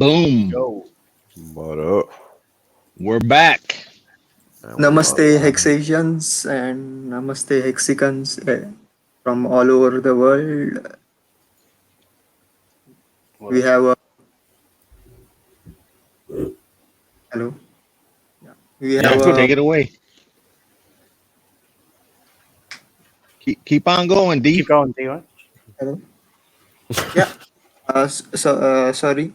Boom. Go. What up? We're back. And we are Namaste, live. HexAsians, and Namaste, Hexicans from all over the world. We Well, have a hello. Yeah. We Yeah, have that's good. a take it away. Keep on going, Keep D. going, D. hello. Yeah. Sorry.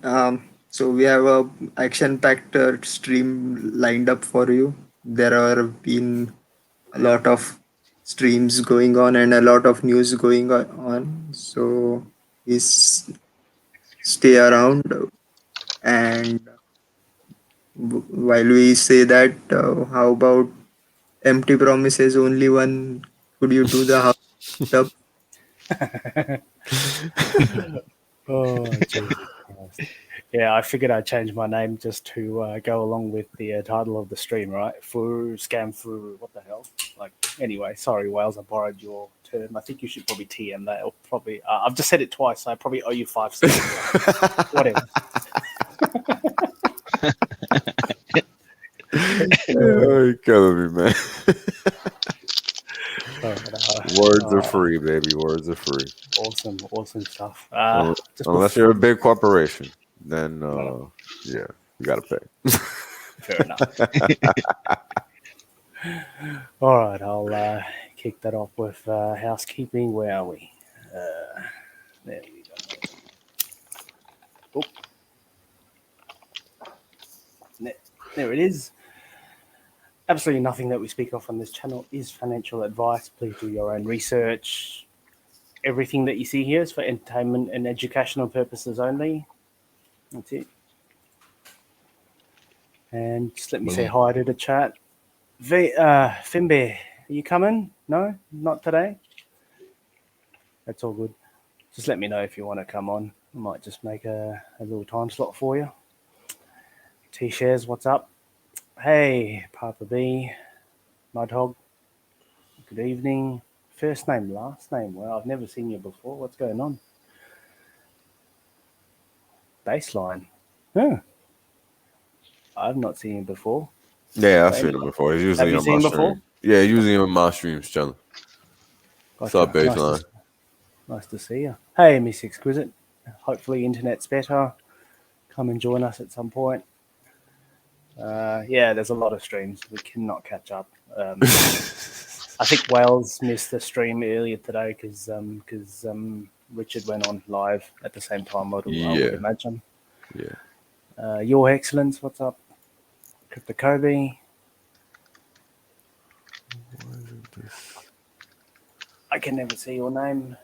So we have a action-packed stream lined up for you. There have been a lot of streams going on and a lot of news going on. So please stay around and while we say that, how about empty promises? Only one. Could you do the house up? Oh, Jesus Christ. Yeah, I figured I'd change my name just to go along with the title of the stream, right? Furus, scam Furu, what the hell? Like, anyway, sorry, Wales, I borrowed your term. I think you should probably TM that. Or probably, I've just said it twice, so I probably owe you 5 cents. Whatever. Oh, you're killing me, man. Words are uh, free, baby. Words are free. awesome stuff. Just Unless you're a big corporation, then yeah, you gotta pay. fair enough. All right, I'll kick that off with housekeeping. Where are we? There we go. There it is. Absolutely nothing that we speak of on this channel is financial advice. Please do your own research. Everything that you see here is for entertainment and educational purposes only. That's it. And just let me say hi to the chat. Fimbe, are you coming? No, not today. That's all good. Just let me know if you want to come on. I might just make a little time slot for you. T-Shares, what's up? Hey, Papa B, Nighthog, good evening. First name, last name. Well, I've never seen you before. What's going on? Baseline. Huh. I've not seen you before. Yeah, I've seen him before. He's usually Have you on seen my him stream. before? Yeah, usually on my streams, chilling. What's up, baseline? Nice to see you. Hey, Miss Exquisite. Hopefully internet's better. Come and join us at some point. Yeah, there's a lot of streams. We cannot catch up. I think Wales missed the stream earlier today because Richard went on live at the same time, I would imagine. Yeah. Your Excellence, what's up? Crypto Kobe. I can never see your name.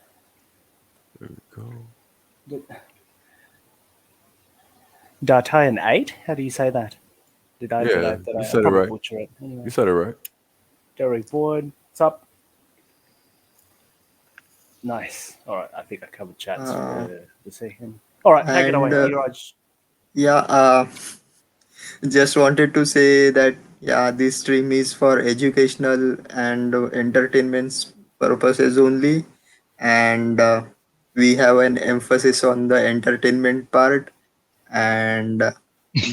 There we go. D'Artagnan 8? How do you say that? Did I You said it right. Butcher it? Anyway. You said it right. Derek Boyd, what's up? Nice. All right, I think I covered chats this evening. All right, take it away, Neeraj. Yeah, just wanted to say that this stream is for educational and entertainment purposes only, and we have an emphasis on the entertainment part. And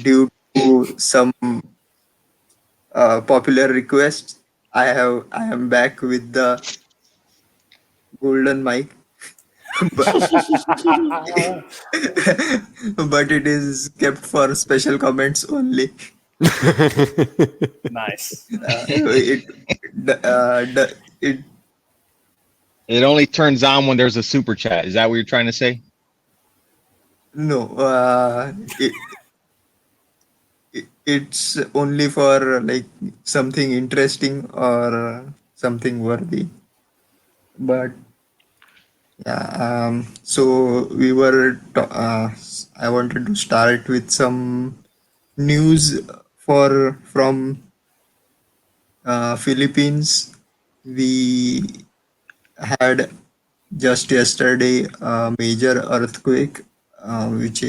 due to some popular requests, I am back with the golden mic. but, but it is kept for special comments only. Nice. It only turns on when there's a super chat. Is that what you're trying to say? No, it's only for like something interesting or something worthy. But yeah, so we were. I wanted to start with some news from Philippines. We had just yesterday a major earthquake, which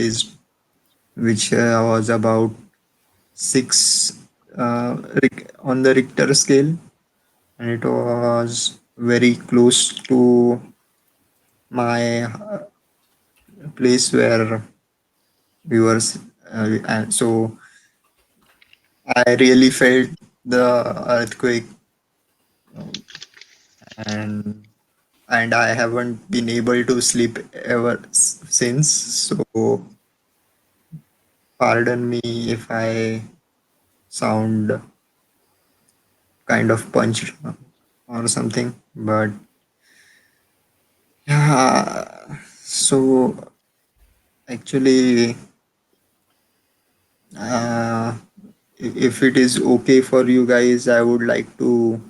was about 6 on the Richter scale, and it was very close to my place where we were and so I really felt the earthquake, and I haven't been able to sleep ever since. So pardon me if I sound kind of punched or something, but yeah. So actually, uh, if it is okay for you guys, I would like to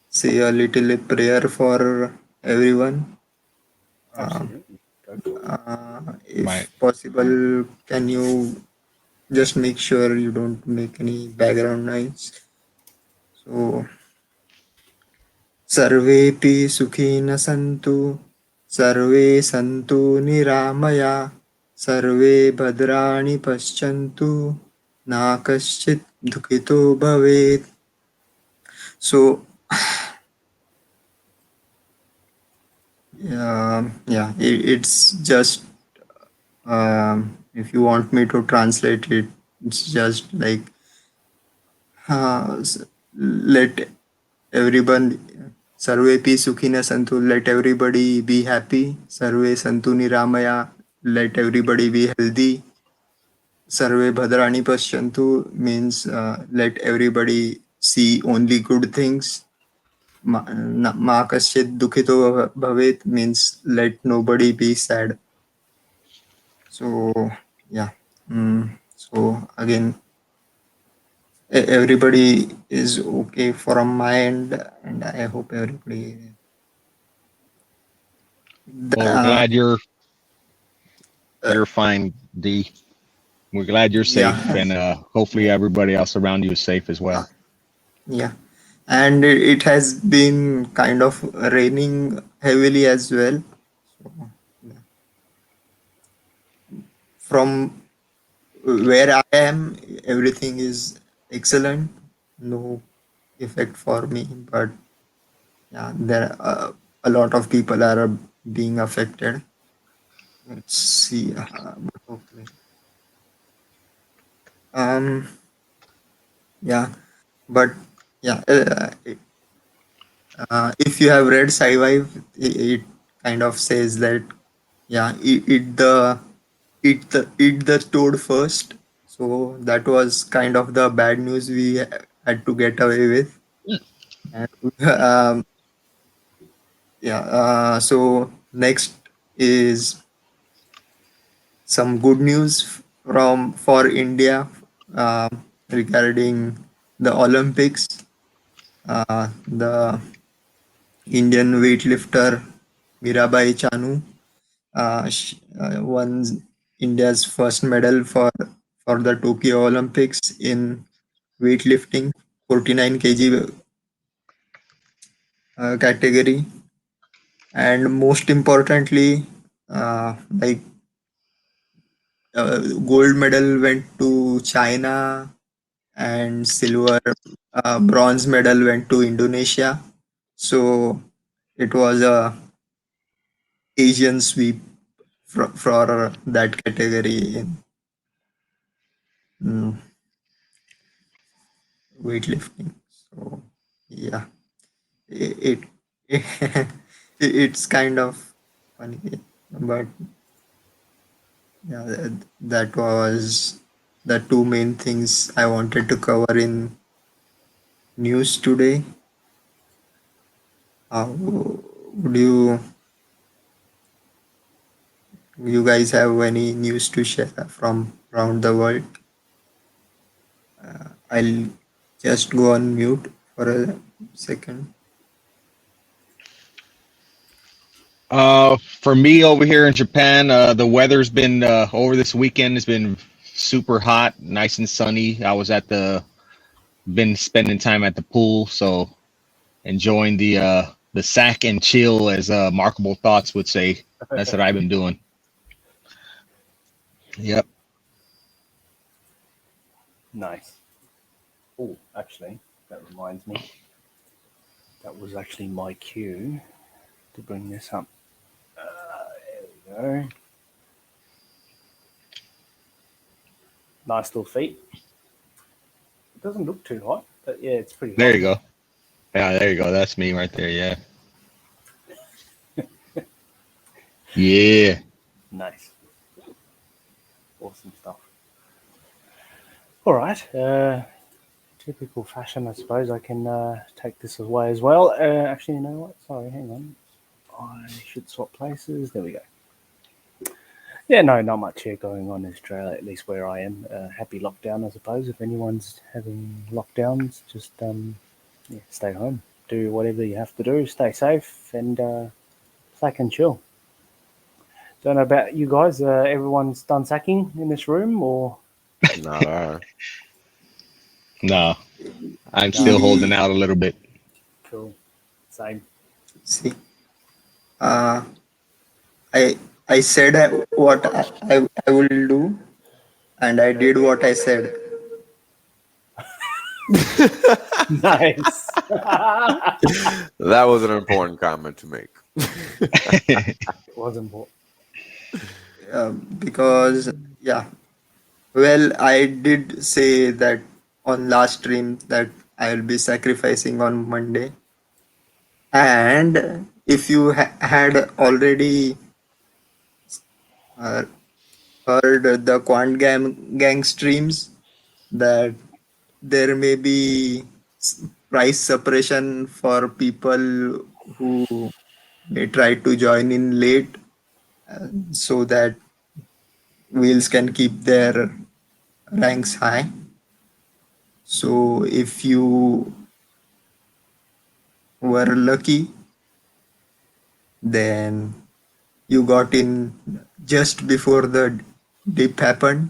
say a little prayer for everyone. Um, Absolutely. Go for it. Right. if possible, can you just make sure you don't make any background noise? So, सर्वेऽपि सुखिनः सन्तु, सर्वे सन्तु निरामया, सर्वे भद्राणि पश्यन्तु, मा कश्चित् दुःखितो भवेत्. So, yeah, it's just, if you want me to translate it, it's just like, let everyone, sarvepi sukhina santu, let everybody be happy. Sarve santu niramaya, let everybody be healthy. Sarve bhadrani pashyantu means let everybody see only good things. Ma kasyit dukhito bhavet means let nobody be sad. So yeah. So again, everybody is okay from my end, and I hope everybody. Well, we're Uh, glad you're fine, D. We're glad you're safe, yeah, and hopefully everybody else around you is safe as well. yeah, and it has been kind of raining heavily as well. So, yeah. From where I am, everything is excellent. No effect for me, but yeah, there a lot of people are being affected. Let's see. But hopefully, um, yeah, but yeah, if you have read Sci-Fi, it kind of says that yeah, eat the toad first. So that was kind of the bad news we had to get away with. And yeah, so next is some good news from for India regarding the Olympics. The Indian weightlifter Mirabai Chanu won India's first medal for the Tokyo Olympics in weightlifting, 49 kg category, and most importantly, like gold medal went to China, and bronze medal went to Indonesia. So it was a Asian sweep for that category in mm, weightlifting. So yeah, it, it's kind of funny, but yeah, that was the two main things I wanted to cover in news today. Would you guys have any news to share from around the world? I'll just go on mute for a second. For me over here in Japan, the weather's been over this weekend. It's been super hot, nice and sunny. I was at the been spending time at the pool, so enjoying the sack and chill, as Markable Thoughts would say. That's what I've been doing. Yep. Nice. Oh, actually, that reminds me. That was actually my cue to bring this up. There we go. Nice little feet. It doesn't look too hot, but yeah, it's pretty hot. There you go. Yeah, there you go. That's me right there. Yeah. Yeah. Nice. Awesome stuff. All right. Typical fashion, I suppose. I can take this away as well. Actually, you know what? Sorry, hang on. I should swap places. There we go. Yeah, no, not much here going on in Australia, at least where I am. Happy lockdown, I suppose. If anyone's having lockdowns, just yeah, stay home. Do whatever you have to do. Stay safe and sack and chill. Don't know about you guys. Everyone's done sacking in this room, or Not I. No, I'm still holding out a little bit. cool. Same. See, uh, I said what I will do, and I did what I said. Nice. That was an important comment to make. It was important. Because yeah, well, I did say that on last stream that I will be sacrificing on Monday, and if you had already uh, heard the Gang streams, that there may be price suppression for people who may try to join in late, so that wheels can keep their ranks high. So if you were lucky, then you got in just before the dip happened.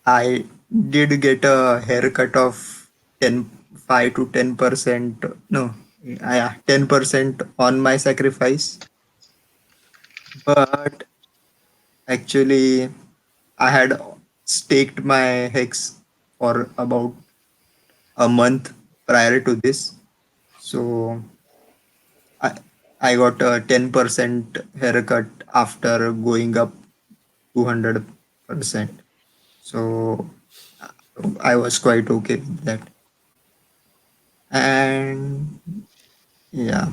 I did get a haircut of 5 to 10%. No, yeah, 10% on my sacrifice. But actually, I had staked my hex for about a month prior to this. So I got a 10% haircut after going up 200%. So I was quite okay with that. And yeah,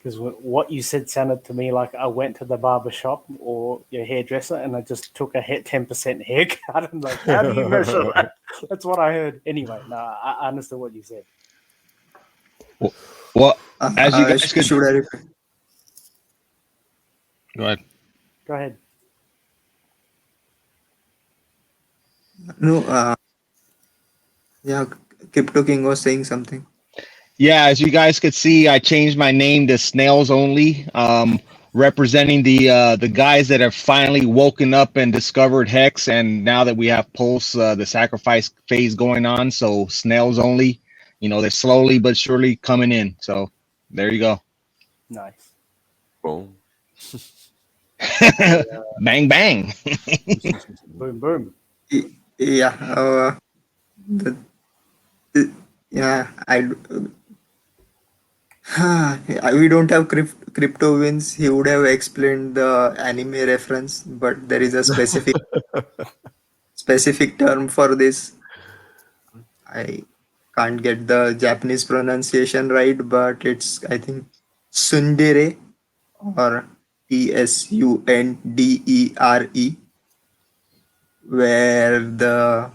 Because what you said sounded to me like I went to the barber shop or your hairdresser and I just took a 10% haircut. I'm like, how do you measure that? That's what I heard. Anyway, no, I understood what you said. Well, as you guys could should I repeat? go ahead. Go ahead. No, yeah, Crypto King was saying something. Yeah, as you guys could see, I changed my name to Snails Only, representing the guys that have finally woken up and discovered Hex, and now that we have Pulse, the sacrifice phase going on, so Snails Only. You know, they're slowly but surely coming in. So there you go. Nice. Boom. Bang bang. Boom, boom. Yeah, yeah, we don't have crypto wins. He would have explained the anime reference, but there is a specific term for this. I can't get the Japanese pronunciation right, but it's, I think, tsundere or tsundere, where the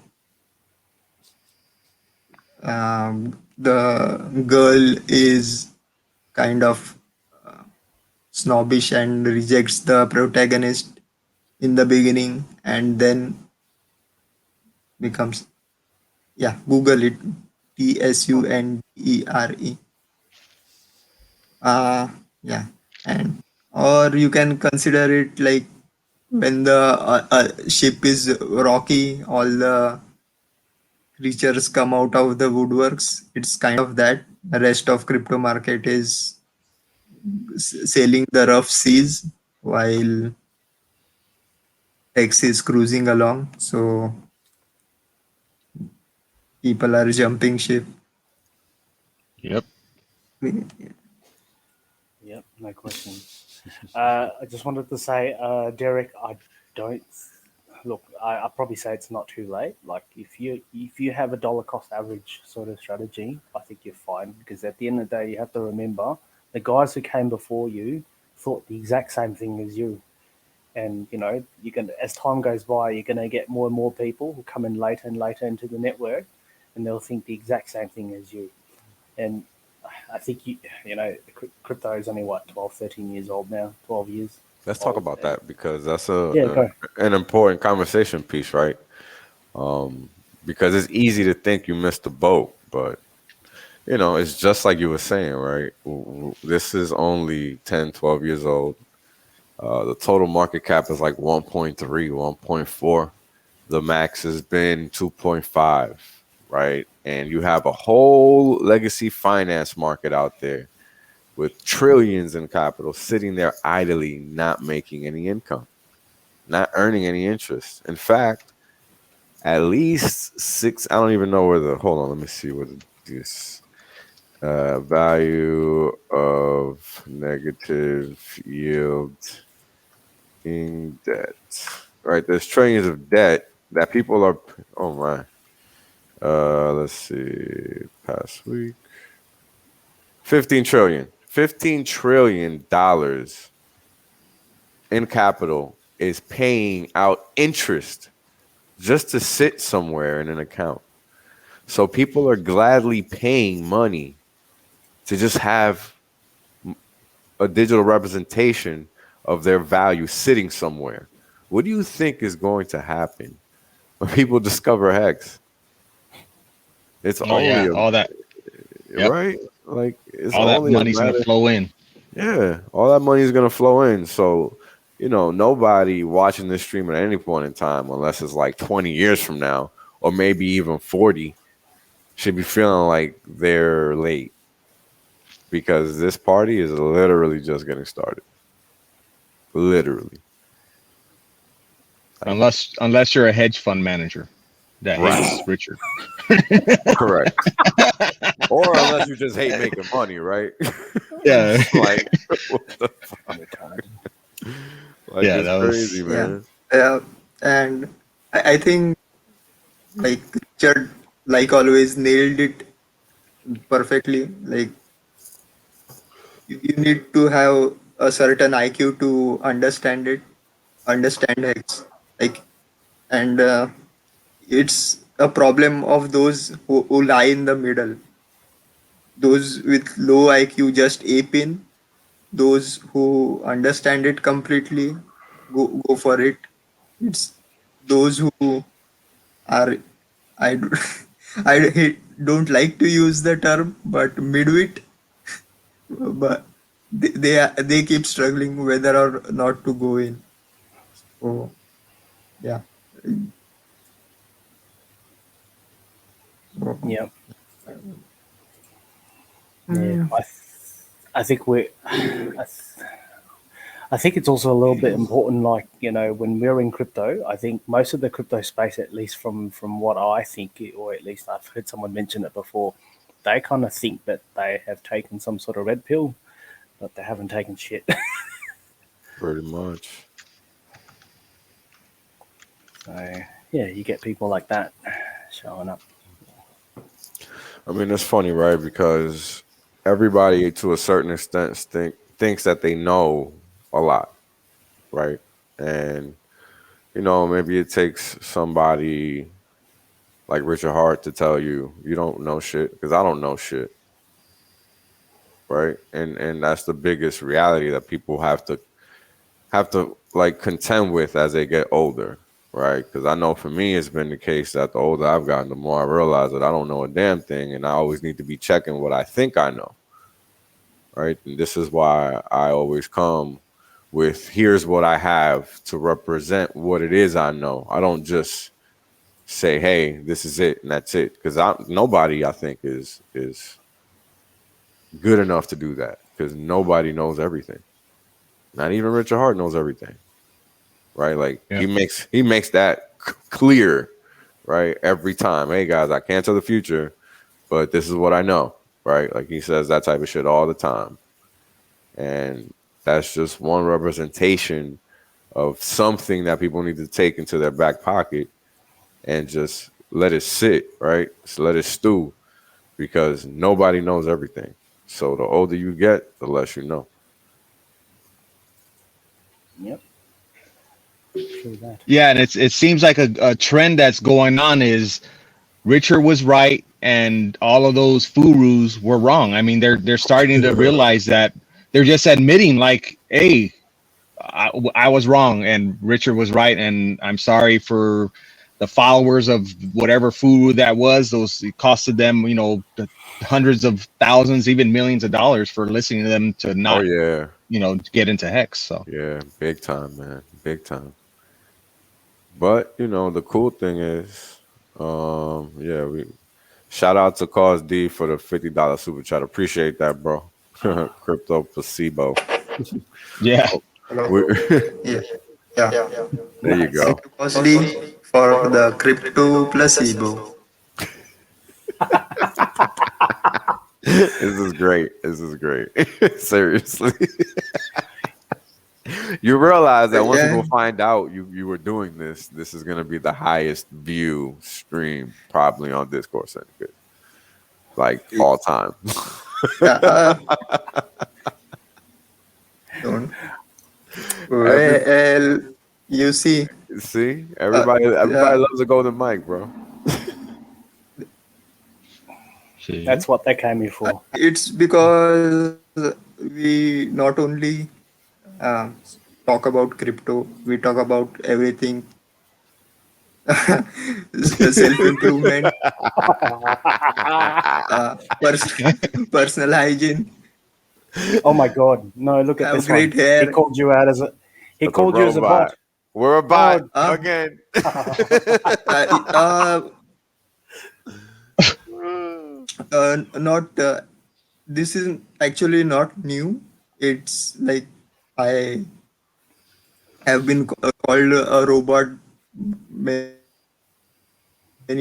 girl is kind of snobbish and rejects the protagonist in the beginning, and then becomes, yeah, Google it, tsundere. Yeah, and or you can consider it like when the ship is rocky, all the creatures come out of the woodworks. It's kind of that. The rest of crypto market is sailing the rough seas while X is cruising along. So people are jumping ship. Yep. Yep, no question. I just wanted to say, Derek, I don't look. I probably say it's not too late. Like if you have a dollar cost average sort of strategy, I think you're fine because at the end of the day, you have to remember the guys who came before you thought the exact same thing as you. And you know, you can as time goes by, you're going to get more and more people who come in later and later into the network, and they'll think the exact same thing as you. And I think you know, crypto is only what 12, 13 years old now, 12 years. Let's talk about that because that's Go. an important conversation piece, right? Because it's easy to think you missed the boat, but you know, it's just like you were saying, right? This is only 10, 12 years old. The total market cap is like 1.3, 1.4. The max has been 2.5, right? And you have a whole legacy finance market out there with trillions in capital sitting there idly, not making any income, not earning any interest. In fact, at least I don't even know hold on, let me see what this value of negative yield in debt. Right, there's trillions of debt that people are. Oh my. Let's see. Past week. 15 trillion. $15 trillion in capital is paying out interest just to sit somewhere in an account. So people are gladly paying money to just have a digital representation of their value sitting somewhere. What do you think is going to happen when people discover Hex? It's only all that, right. Like it's all that only money's going to flow in. Yeah, all that money is going to flow in. So, you know, nobody watching this stream at any point in time, unless it's like 20 years from now, or maybe even 40, should be feeling like they're late because this party is literally just getting started. Literally. Unless you're a hedge fund manager that hates Richard. Correct. Or unless you just hate making money, right? Yeah. Like, what the fuck? Like, Yeah, it's that was crazy, man. And I think like Richard, like always, nailed it perfectly. Like you need to have a certain IQ to understand Hex. Like, and it's a problem of those who lie in the middle. Those with low IQ just ape in. Those who understand it completely go for it. It's those who are I do- don't like to use the term, but midwit, but they keep struggling whether or not to go in. So yeah. Yeah. Yeah. I think I think it's also a little bit important, like, you know, when we're in crypto, I think most of the crypto space, at least from what I think, or at least I've heard someone mention it before, they kind of think that they have taken some sort of red pill, but they haven't taken shit. Pretty much. So, yeah, you get people like that showing up. I mean, it's funny, right? Because everybody, to a certain extent, thinks that they know a lot, right? And you know, maybe it takes somebody like Richard Hart to tell you you don't know shit because I don't know shit, right? And that's the biggest reality that people have to like contend with as they get older, right? Because I know for me, it's been the case that the older I've gotten, the more I realize that I don't know a damn thing, and I always need to be checking what I think I know, right? And this is why I always come with here's what I have to represent what it is I know. I don't just say, hey, this is it and that's it, because nobody I think is good enough to do that, because nobody knows everything. Not even Richard Hart knows everything, right? Like he makes that clear, right, every time. Hey guys, I can't tell the future, but this is what I know, right? Like he says that type of shit all the time. And that's just one representation of something that people need to take into their back pocket and just let it sit, right? Just let it stew, because nobody knows everything. So the older you get, the less you know. Yep. True that. Yeah, and it seems like a trend that's going on is Richard was right and all of those Furus were wrong. I mean, they're starting to realize that they're just admitting like, hey, I was wrong and Richard was right, and I'm sorry for the followers of whatever Furu that was. Those, it costed them, hundreds of thousands, even millions of dollars for listening to them to Oh not, yeah, get into Hex. So yeah, big time, man, big time. But the cool thing is, yeah, we shout out to Cause D for the $50 super chat. Appreciate that, bro. Crypto placebo. yeah, Oh, Hello. we, Yeah. Yeah. there you Nice. go. Costly for the crypto placebo. This is great. This is great. Seriously. You realize that once Yeah. people find out you were doing this, this is gonna be the highest view stream probably on Discord Syndicate. Like all time. Yeah. Don't. Every Well, you see, see, uh, everybody uh, loves a golden mic, bro. That's what they came here for. it's because we not only uh, talk about crypto, we talk about everything, self improvement, personal hygiene, Oh my God! No, look at have this great one. He hair. called you out as a. He That's a called you as a bot. robot. We're a bot Oh, again. Uh, not this is actually not new. It's like I have been called a robot many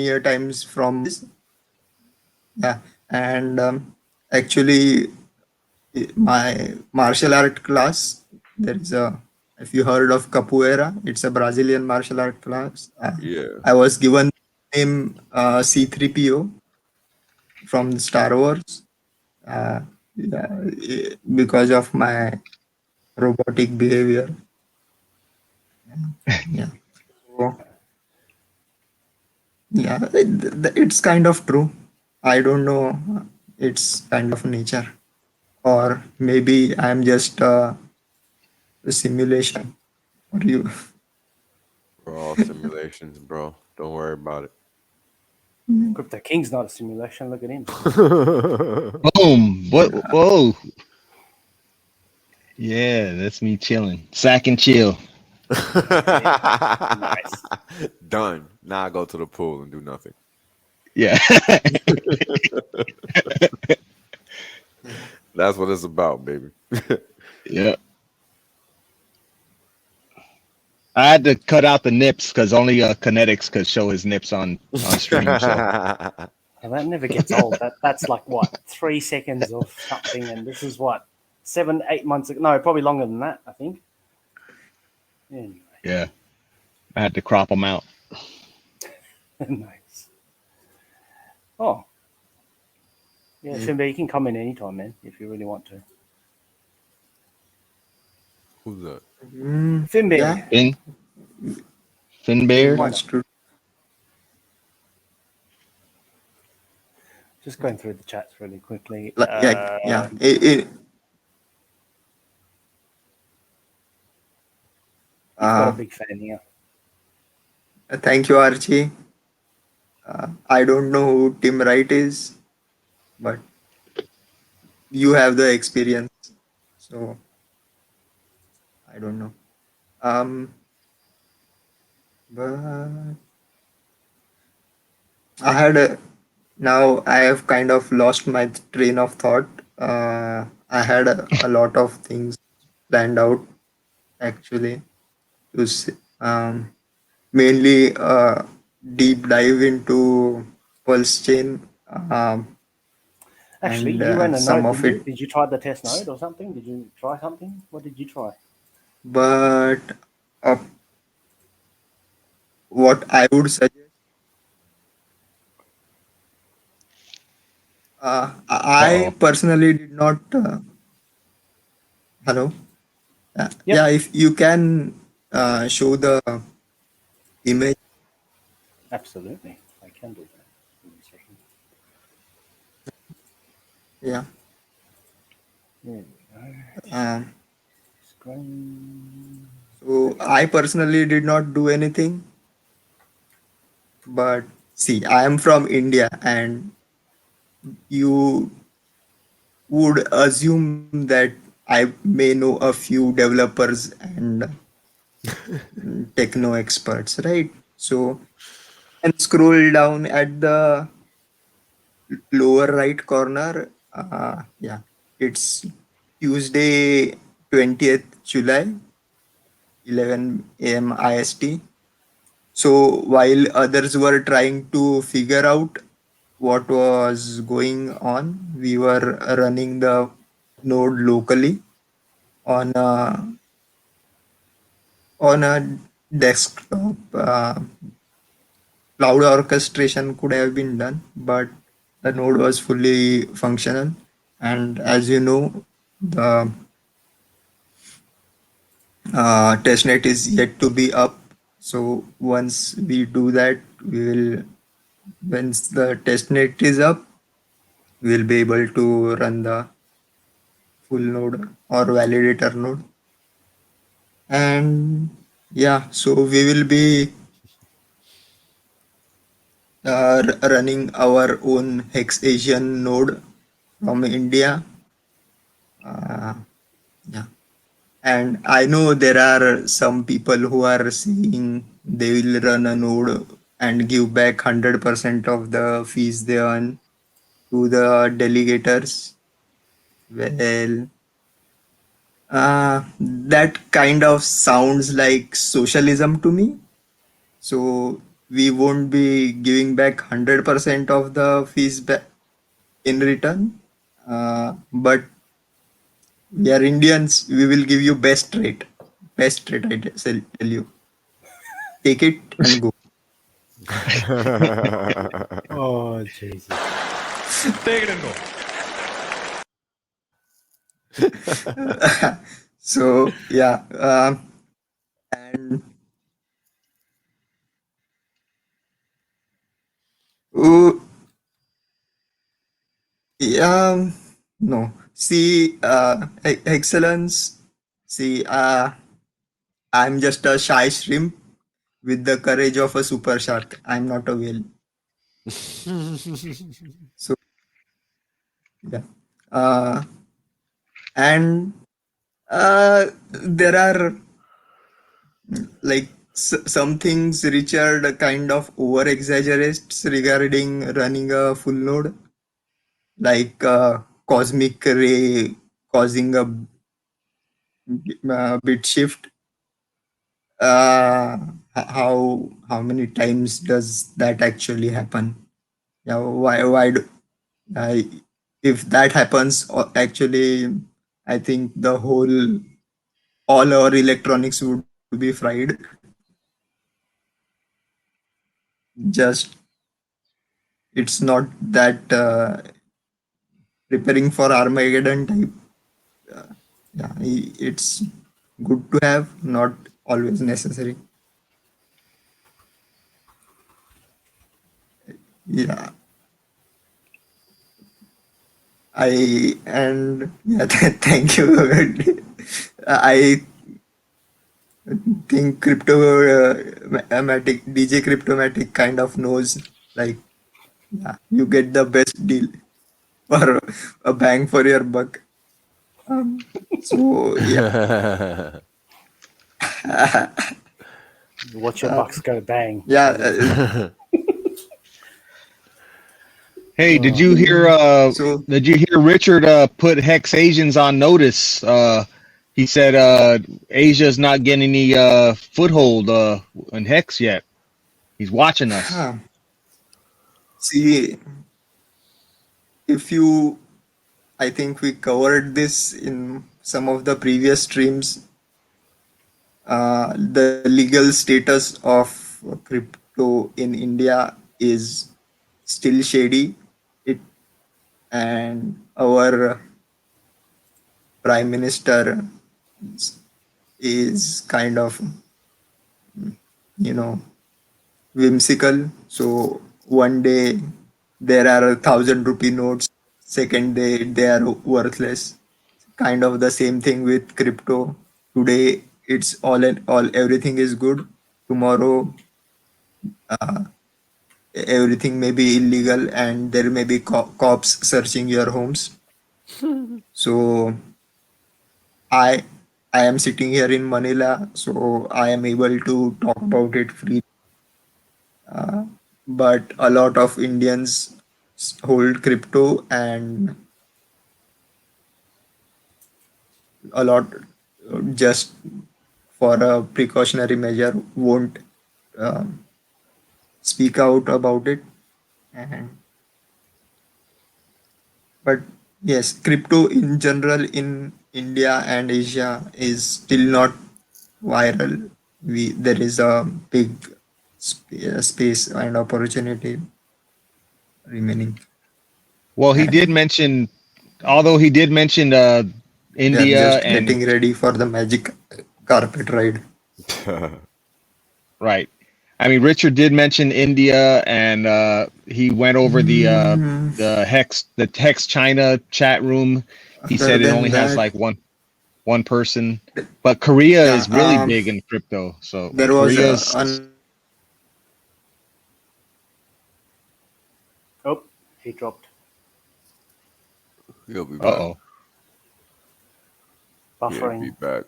a times from this. Yeah, and actually, my martial art class, there is a, if you heard of capoeira, it's a Brazilian martial art class. Yeah. I was given the name C3PO from Star Wars. Yeah, because of my robotic behavior. Yeah. So, yeah, it's kind of true. I don't know. It's kind of nature, or maybe I'm just a simulation. Or you? We're all simulations, bro. Don't worry about it. Crypto King's not a simulation. Look at him. boom. What? Whoa. Yeah, that's me chilling. Sack and chill. Nice. Done. Now I go to the pool and do nothing. Yeah. That's what it's about, baby. Yeah. I had to cut out the nips because only Kinetics could show his nips on stream. So And that never gets old. That's like what, 3 seconds of something, and this is what, 7, 8 months ago. No, probably longer than that, I think. Anyway, yeah, I had to crop them out. nice. Oh, yeah, Finbar, you can come in anytime, man, if you really want to. Who's that? Finbar, Yeah, Fin Bear. wants to. just going through the chats really quickly. Yeah. You've got a big fan here. Thank you, Archie. I don't know who Tim Wright is, but you have the experience, so I don't know. But now I have kind of lost my train of thought. I had a lot of things planned out actually to mainly deep dive into pulse chain, Actually, and you ran a some node, of didn't you? it, Did you try the test node or something? Did you try something? What did you try? but uh, what I would suggest, I Uh-oh. personally did not. Hello. Yep. Yeah, if you can show the image. Absolutely. I can do that. Give me a second. Yeah. There we go. Um, Screen. so I personally did not do anything, but see, I am from India, and you would assume that I may know a few developers and techno experts, right? So, and scroll down at the lower right corner. Yeah, it's Tuesday, 20th July, 11 a.m. IST. So while others were trying to figure out what was going on, we were running the node locally on a desktop. Cloud orchestration could have been done, but the node was fully functional. And as you know, the testnet is yet to be up. So once we do that, once the testnet is up, we'll be able to run the full node or validator node. And yeah, so we will be running our own HexAsian node from India. Uh, yeah. And I know there are some people who are saying they will run a node and give back 100% of the fees they earn to the delegators. Well, that kind of sounds like socialism to me. So we won't be giving back 100% of the fees back in return. But we are Indians, we will give you best rate. Best rate, tell you. Take it and go. Oh, Jesus. Take it and go. So yeah, and oh, yeah, no. See, excellence. See, I'm just a shy shrimp with the courage of a super shark. I'm not a whale. So yeah, uh, and there are like some things Richard kind of over exaggerates regarding running a full node, like cosmic ray causing a bit shift. How many times does that actually happen? Yeah, why do, uh, if that happens, actually, I think the whole all our electronics would be fried. Just it's not that preparing for Armageddon type. Uh, yeah, it's good to have, not always necessary. Yeah, I and yeah, thank you. I think Cryptomatic DJ Cryptomatic kind of knows, like, yeah, you get the best deal for a bang for your buck. So yeah, Watch your bucks go bang. yeah. Hey, did Oh, you hear So did you hear Richard put HexAsians on notice? He said Asia's not getting any foothold in Hex yet. He's watching us. see, if you, I think we covered this in some of the previous streams. the legal status of crypto in India is still shady. It and our prime minister is kind of, you know, whimsical. So one day there are 1,000 rupee notes, second day they are worthless. Kind of the same thing with crypto. Today it's all and all, everything is good. Tomorrow everything may be illegal and there may be cops searching your homes. So I I am sitting here in Manila, so I am able to talk about it freely. But a lot of Indians hold crypto, and a lot just for a precautionary measure won't um, speak out about it. And but yes, crypto in general in India and Asia is still not viral. There is a big space and opportunity remaining. Well, he did And mention, although he did mention we are India just and getting ready for the magic carpet ride. right. I mean, Richard did mention India, and he went over the Hex China chat room. He Other said it than only has that, like one person, but Korea yeah, is really big in crypto. So there was Korea's Oh, he dropped. He'll be back. uh-oh. He'll be Buffering. back.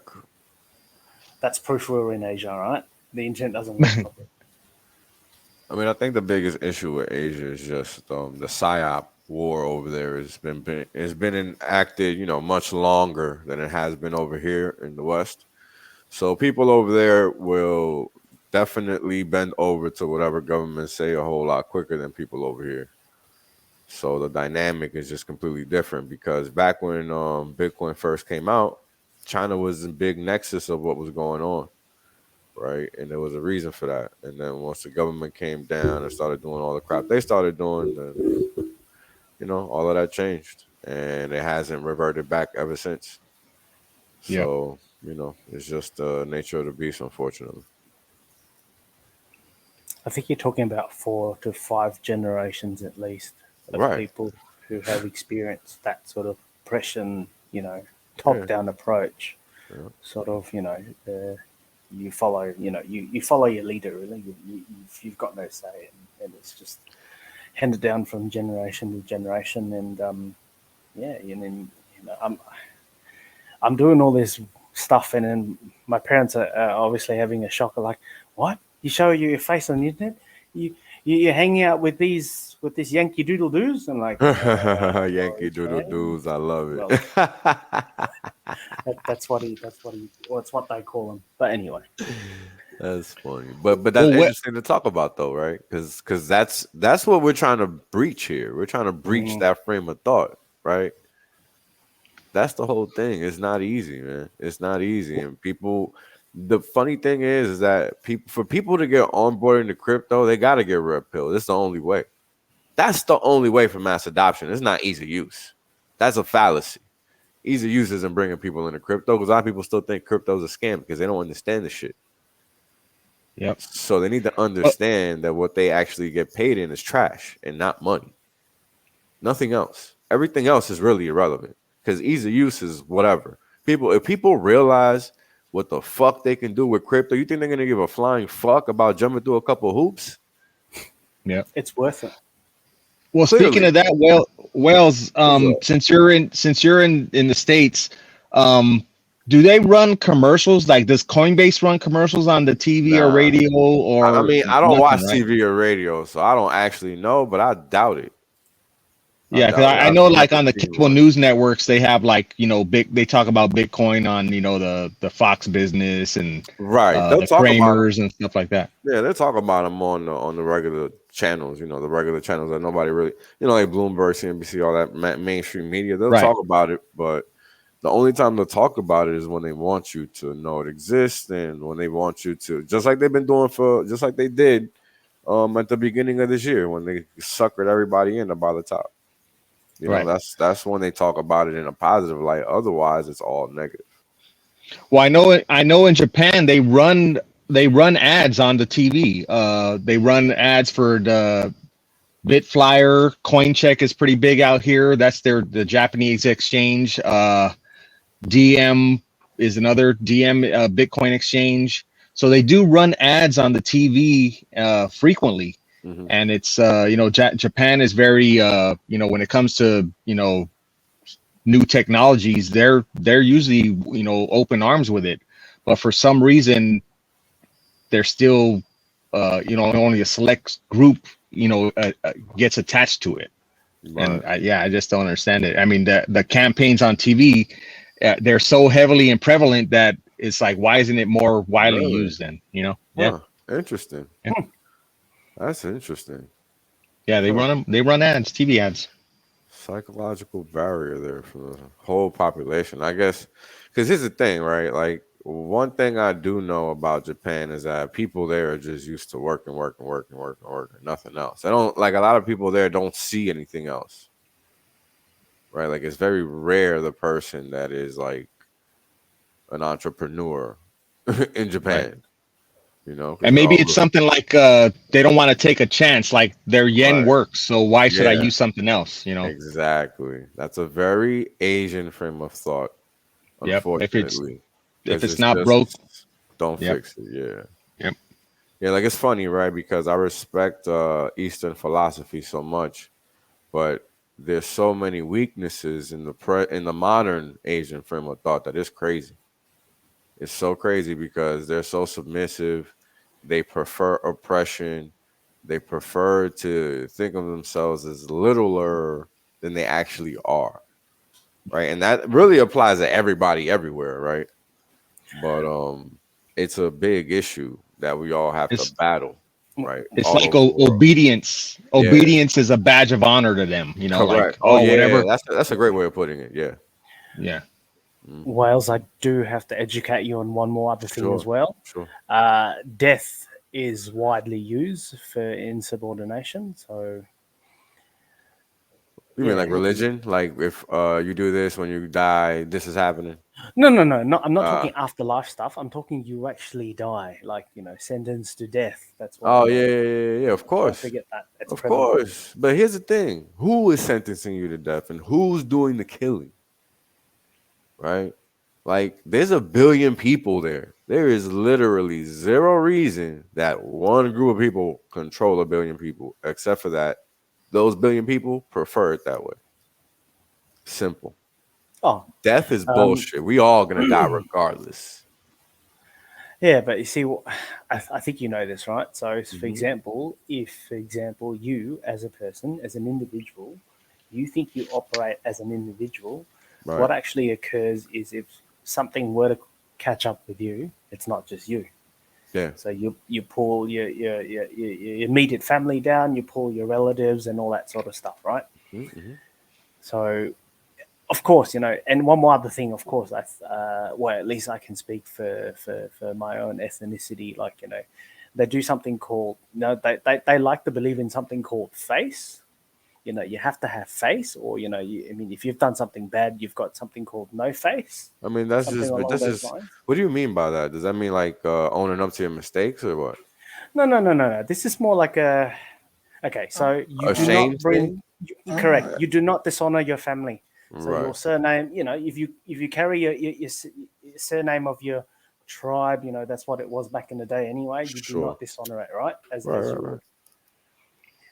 That's proof we're in Asia, right? The internet doesn't work properly. I mean, I think the biggest issue with Asia is just the psyop war over there has been enacted, much longer than it has been over here in the West. So people over there will definitely bend over to whatever government say a whole lot quicker than people over here. So the dynamic is just completely different because back when Bitcoin first came out, China was the big nexus of what was going on, right? And there was a reason for that. And then once the government came down and started doing all the crap they started doing, then all of that changed, and it hasn't reverted back ever since. Yep. So it's just the nature of the beast, unfortunately. I think you're talking about 4 to 5 generations at least of Right. people who have experienced that sort of oppression, Yeah. top-down approach. Yeah. Sort of, you follow, you follow your leader. Really, you've got no say, and it's just handed down from generation to generation. And yeah, and then I'm doing all this stuff, and then my parents are obviously having a shock. Like, what? You show your face on the internet? You're hanging out with these Yankee Doodle Doos? I'm like, Yankee Doodle okay. Doos, I love it. Well, that's what it's what they call them. But anyway, That's funny, but that's Well, interesting to talk about, though, right? Because that's what we're trying to breach here. We're trying to breach that frame of thought, right? That's the whole thing. It's not easy, man. It's not easy, and people. The funny thing is that for people to get on board into crypto, they got to get red pill. It's the only way. That's the only way for mass adoption. It's not easy use. That's a fallacy. Easy use isn't bringing people into crypto because a lot of people still think crypto is a scam because they don't understand the shit. yep. So they need to understand that what they actually get paid in is trash and not money. Nothing else. Everything else is really irrelevant because easy use is whatever. If people realize what the fuck they can do with crypto, you think they're gonna give a flying fuck about jumping through a couple of hoops? Yep. it's worth it. Well, Clearly. speaking of that, Wells, up? since you're in the States, do they run commercials? Like, does Coinbase run commercials on the TV or Nah. radio or I mean, I don't nothing, watch right? TV or radio, so I don't actually know, but I doubt it. Yeah, because doubt it. I I've know, like, never on the seen cable one. news networks, they have, like, they talk about Bitcoin on, the Fox Business and Right. They'll the talk about them. Kramers and stuff like that. Yeah, they'll talk about them on the regular channels, the regular channels that nobody really, like Bloomberg, CNBC, all that mainstream media. They'll Right. talk about it, but The only time they'll talk about it is when they want you to know it exists, and when they want you to, just like they've been doing just like they did at the beginning of this year when they suckered everybody in by the top. You know, Right. that's when they talk about it in a positive light. Otherwise, it's all negative. Well, I know in Japan they run ads on the TV. They run ads for the Bitflyer. CoinCheck is pretty big out here. That's the Japanese exchange. DM is another Bitcoin exchange. So they do run ads on the TV frequently. Mm-hmm. And it's Japan is very when it comes to new technologies, they're usually open arms with it, but for some reason they're still only a select group gets attached to it. Right. And I just don't understand it. I mean, the campaigns on TV, they're so heavily and prevalent that it's like, why isn't it more widely used then? Yeah. Interesting. Yeah. That's interesting. Yeah, they run ads, TV ads. Psychological barrier there for the whole population, I guess. Because here's the thing, right? Like, one thing I do know about Japan is that people there are just used to working, nothing else. They don't, like, a lot of people there don't see anything else, right? Like, it's very rare the person that is like an entrepreneur in Japan. Right. And maybe it's something like they don't want to take a chance, like their yen works, so why should I use something else? Exactly. That's a very Asian frame of thought. Yep. Unfortunately, if it's not broke, don't fix it. Yep. Yeah, like, it's funny, right? Because I respect Eastern philosophy so much, but there's so many weaknesses in the modern Asian frame of thought that it's crazy. It's so crazy because they're so submissive. They prefer oppression. They prefer to think of themselves as littler than they actually are, right? And that really applies to everybody everywhere, right? But it's a big issue that we all have to battle, right? It's all like over the world. obedience. Obedience is a badge of honor to them. Correct. Like whatever. That's a great way of putting it. Yeah. Yeah. Wales, I do have to educate you on one more other thing as well. Sure. Death is widely used for insubordination. So, you mean like religion? Like, if you do this when you die, this is happening? No. I'm not talking afterlife stuff. I'm talking you actually die, like sentenced to death. That's what. Oh yeah. Of course. Don't forget that. It's of course. But here's the thing: who is sentencing you to death, and who's doing the killing? Right? Like, there's a billion people there. There is literally zero reason that one group of people control a billion people, except for that those billion people prefer it that way. Simple. Oh, death is bullshit. We all gonna die regardless. Yeah, but you see, I think you know this, right? So, for example, if, you as a person, as an individual, you think you operate as an individual, Right. What actually occurs is if something were to catch up with you, it's not just you. Yeah. So you pull your immediate family down, you pull your relatives and all that sort of stuff, right? Mm-hmm. So, of course, and one more other thing, of course, well, at least I can speak for my own ethnicity. Like, they do something called, they like to believe in something called face. You have to have face, or if you've done something bad, you've got something called no face. I mean, that's just. What do you mean by that? Does that mean like owning up to your mistakes, or what? No. This is more like a. Okay, so you do not bring. Correct. You do not dishonor your family. So your surname, if you carry your surname of your tribe, that's what it was back in the day anyway. You do not dishonor it, right? As you would.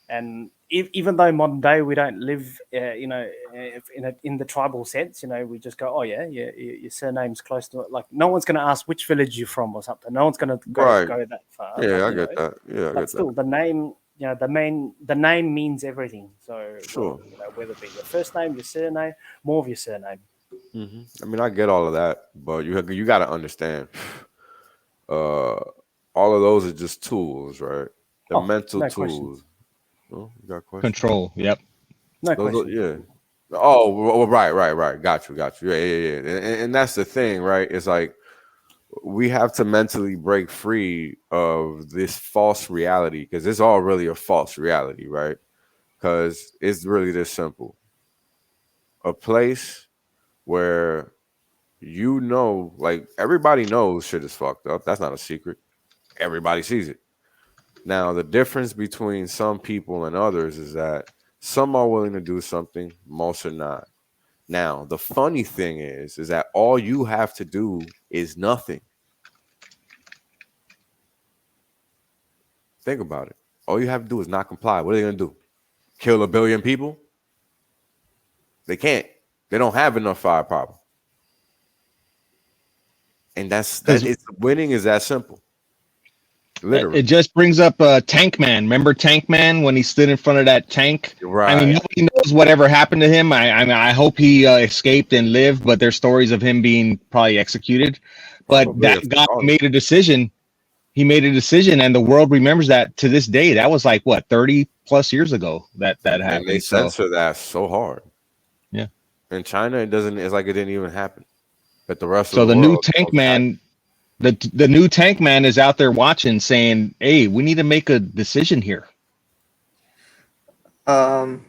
And even though modern day we don't live, in the tribal sense, we just go, oh yeah, your surname's close to it. Like, no one's going to ask which village you're from or something. No one's going to go that far. Yeah, I get that. Yeah, I but still, the name, the name means everything. So, whether it be your first name, your surname, more of your surname. Mm-hmm. I mean, I get all of that, but you got to understand, all of those are just tools, right? They're mental tools. Questions. Oh, you got questions? Control. Yep. No question. Yeah. Oh, right. Got you. Yeah. And that's the thing, right? It's like we have to mentally break free of this false reality because it's all really a false reality, right? Because it's really this simple. A place where like everybody knows shit is fucked up. That's not a secret. Everybody sees it. Now, the difference between some people and others is that some are willing to do something, most are not. Now, the funny thing is that all you have to do is nothing. Think about it. All you have to do is not comply. What are they going to do? Kill 1 billion people? They can't. They don't have enough firepower. And that's it's winning is that simple. Literally. It just brings up Tank Man. Remember Tank Man when he stood in front of that tank? Right. I mean, nobody knows whatever happened to him. I hope he escaped and lived, but there's stories of him being probably executed. But Probably, that guy made a decision. He made a decision, and the world remembers that to this day. That was like what 30 plus years ago that happened. And they censor that so hard. Yeah. In China, it's like it didn't even happen. But the rest of So the the world, new Tank Man. The new Tank Man is out there watching, saying, "Hey, we need to make a decision here." Um,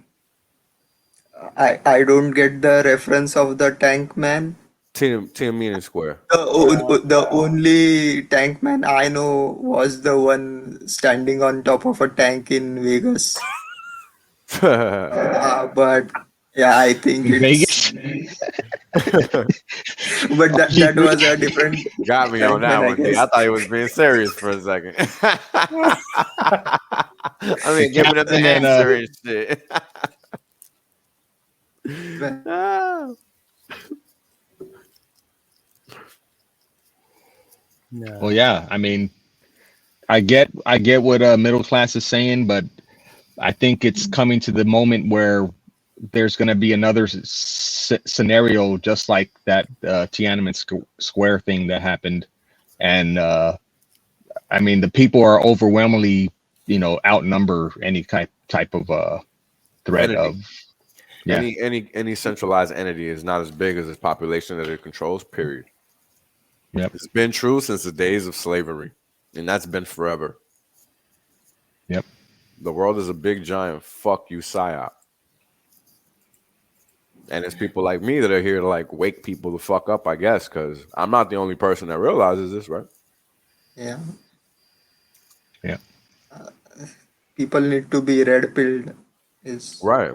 I don't get the reference of the tank man. Tiananmen Square. The only tank man I know was the one standing on top of a tank in Vegas. But yeah, I think In it's. Vegas. But that was a different Got me on tank that man, I one, D. guess. I thought he was being serious for a second. I mean, giving him the And then, answer and shit. But, No. Well, yeah. I mean, I get what middle class is saying, but I think it's coming to the moment where there's going to be another scenario just like that Tiananmen Square thing that happened, and I mean the people are overwhelmingly, outnumber any type of threat Entity. of. Yeah. Any centralized entity is not as big as its population that it controls. Period. Yep. It's been true since the days of slavery, and that's been forever. Yep. The world is a big giant fuck you psyop. And it's people like me that are here to like wake people the fuck up, I guess, because I'm not the only person that realizes this, right? yeah. Yeah. People need to be red pilled. Is Right.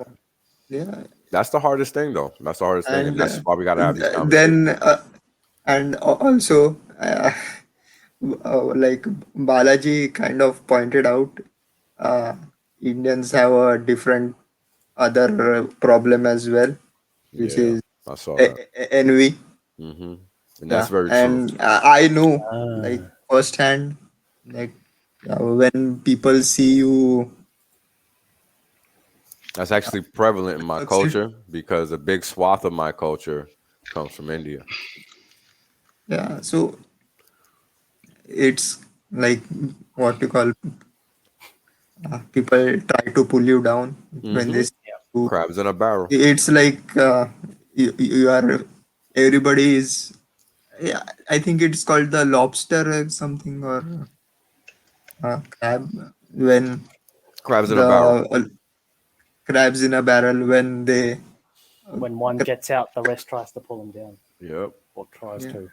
Yeah. That's the hardest thing, though. That's the hardest thing, and And that's why we got to have these conversations. then and also like Balaji kind of pointed out, uh, Indians have a different other problem as well, which Yeah, is I saw that. envy. And that's Yeah, very true. and I know like firsthand, like when people see you. That's actually prevalent in my Succeed. culture because a big swath of my culture comes from India. Yeah, so it's like what you call people try to pull you down when they see you. Crabs in a barrel. It's like you are everybody is. Yeah, I think it's called the lobster or something or crab when Crabs in a the barrel. crabs in a barrel when they. When one gets out, the rest tries to pull them down, Yep, or tries Yeah, to.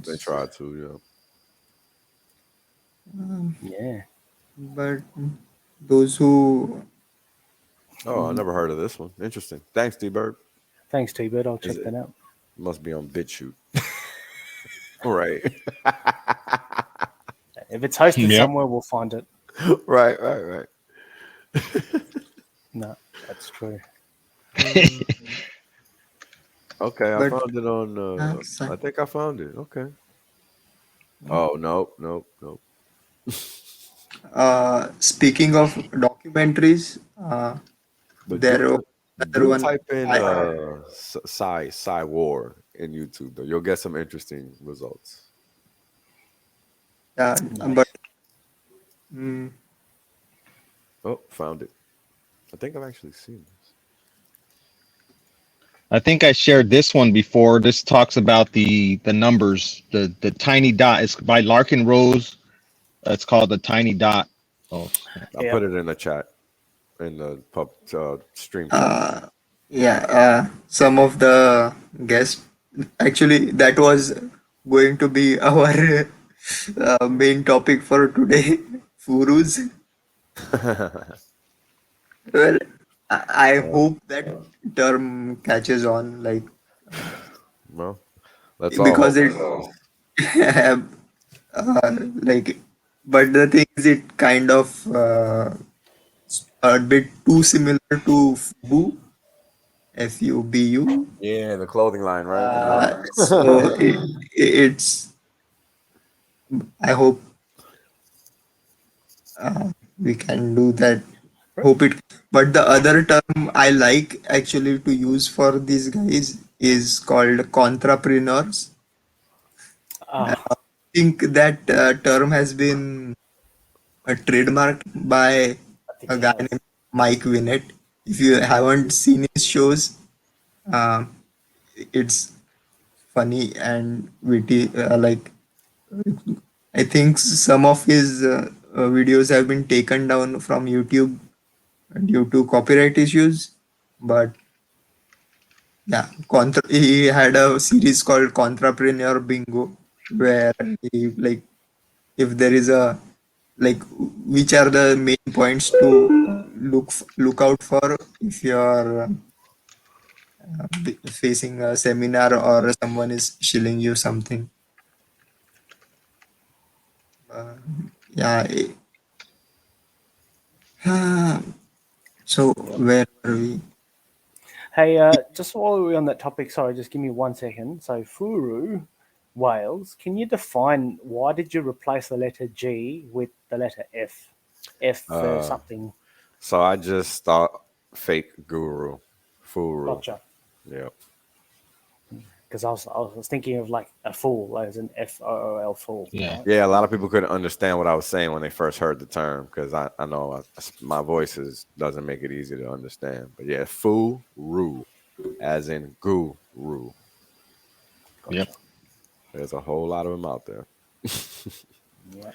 they try to. Yeah. but those who Oh, I never heard of this one. Interesting. Thanks, D-Bird. Thanks, T-Bird. I'll check it- that out. Must be on BitChute. Right. If it's hosted Yep. somewhere, we'll find it. right. No, that's true. Okay, I But- found it on. I think I found it. Okay. Oh nope. speaking of documentaries, But there do one type in I- Psy War in YouTube though. You'll get some interesting results. yeah, but mm, Oh, found it. I think I've actually seen this. I think I shared this one before. This talks about the numbers, the tiny dot. It's by Larkin Rose. It's called the tiny dot. Oh, I Yeah. put it in the chat, in the pub stream chat. Some of the guests, actually, that was going to be our main topic for today. Furus. Well, I hope that term catches on, like, Well, let's all because hope. it like, but the thing is, it kind of a bit too similar to Fubu, FUBU. Yeah, the clothing line, right? So it's, I hope we can do that. Hope it. But the other term I like actually to use for these guys is called contrapreneurs. I think that term has been trademarked by I think a it guy has. named Mike Winnett. If you haven't seen his shows, uh, it's funny and witty. I think some of his videos have been taken down from YouTube due to copyright issues. But yeah, he had a series called Contrapreneur Bingo, where he, like, if there is a, like, which are the main points to look out for if you're facing a seminar or someone is shilling you something. Uh, yeah. So where were we? Hey, just while we're on that topic, sorry, just give me 1 second. So, Furu, Wales, can you define why did you replace the letter G with the letter F? F for something. So I just thought fake guru, furu. Gotcha. Yeah. Because I was thinking of like a fool, as an FOOL fool. Yeah. Right? Yeah, a lot of people couldn't understand what I was saying when they first heard the term because I know my voice doesn't make it easy to understand. But yeah, furu, as in guru. Gotcha. Yep. There's a whole lot of them out there. Yeah.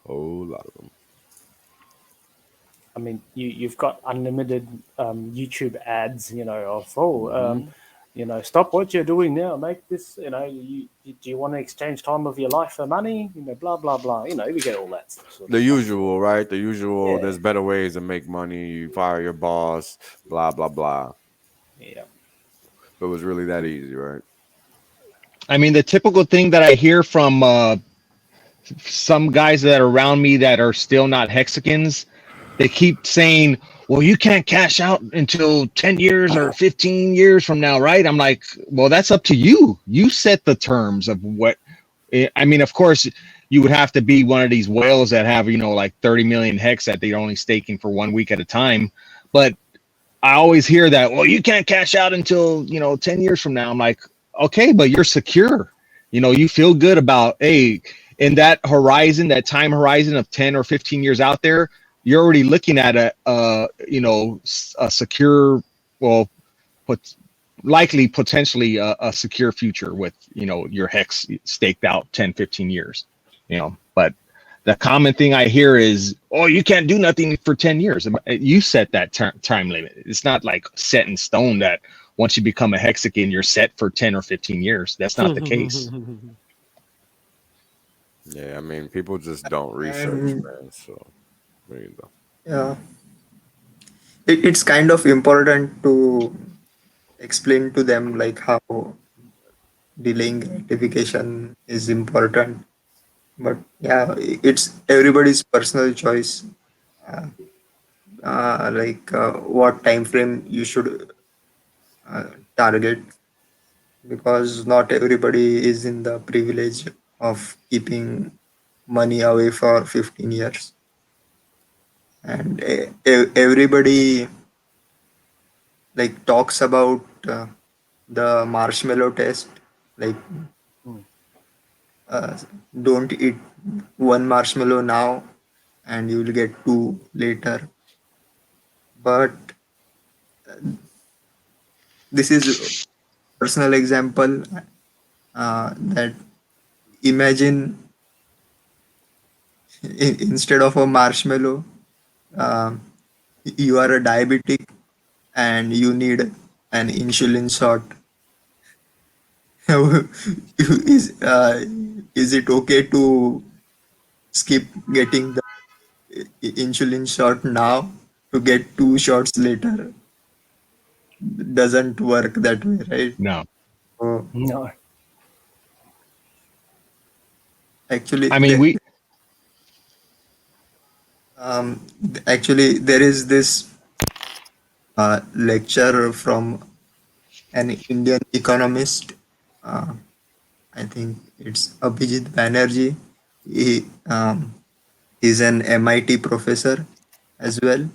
Whole lot of them. I mean, you've got unlimited YouTube ads, of stop what you're doing now, make this, do you want to exchange time of your life for money, blah blah blah, we get all that sort of The stuff. usual, right? The usual. Yeah. There's better ways to make money. You fire your boss, blah blah blah. Yeah. But it was really that easy, right? I mean, the typical thing that I hear from some guys that are around me that are still not Hexicans, they keep saying, well, you can't cash out until 10 years or 15 years from now, right? I'm like, well, that's up to you. You set the terms of what. I mean, of course, you would have to be one of these whales that have, like 30 million hex that they're only staking for 1 week at a time. But I always hear that, well, you can't cash out until, 10 years from now. I'm like, okay, but you're secure. You feel good about, hey, in that horizon, that time horizon of 10 or 15 years out there, you're already looking at a secure, well, likely potentially a secure future with, your hex staked out 10, 15 years, but the common thing I hear is, oh, you can't do nothing for 10 years. You set that time limit. It's not like set in stone that once you become a Hexican, you're set for 10 or 15 years. That's not the case. Yeah, I mean, people just don't research, And man. So there you go. yeah, it's kind of important to explain to them, like, how delaying gratification is important. But yeah, it's everybody's personal choice. Uh, what time frame you should target, because not everybody is in the privilege of keeping money away for 15 years. And everybody, like, talks about the marshmallow test, like, uh, don't eat one marshmallow now and you will get two later. But this is personal example that imagine instead of a marshmallow, uh, you are a diabetic and you need an insulin shot. Is it okay to skip getting the insulin shot now to get 2 shots later? Doesn't work that way, right? No. So No. actually, I mean, there is this lecture from an Indian economist. Uh, I think it's Abhijit Banerjee. He is an MIT professor as well,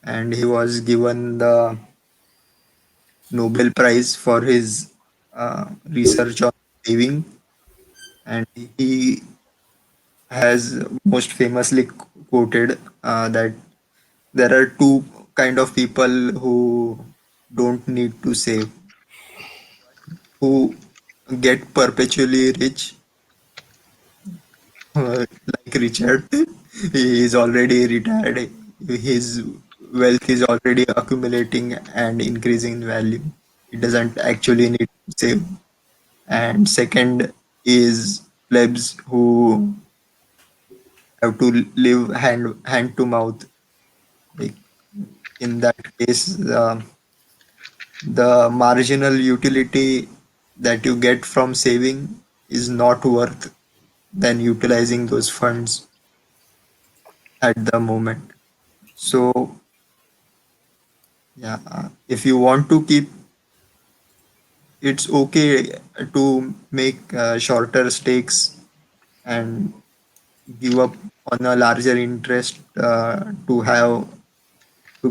and he was given the Nobel Prize for his research on saving. And he has most famously quoted that there are two kind of people who don't need to save, who get perpetually rich, like Richard. He is already retired. His wealth is already accumulating and increasing in value. He doesn't actually need to save. And second is plebs who have to live hand to mouth. Like in that case, the marginal utility that you get from saving is not worth than utilizing those funds at the moment. So yeah, if you want to keep, it's okay to make shorter stakes and give up on a larger interest to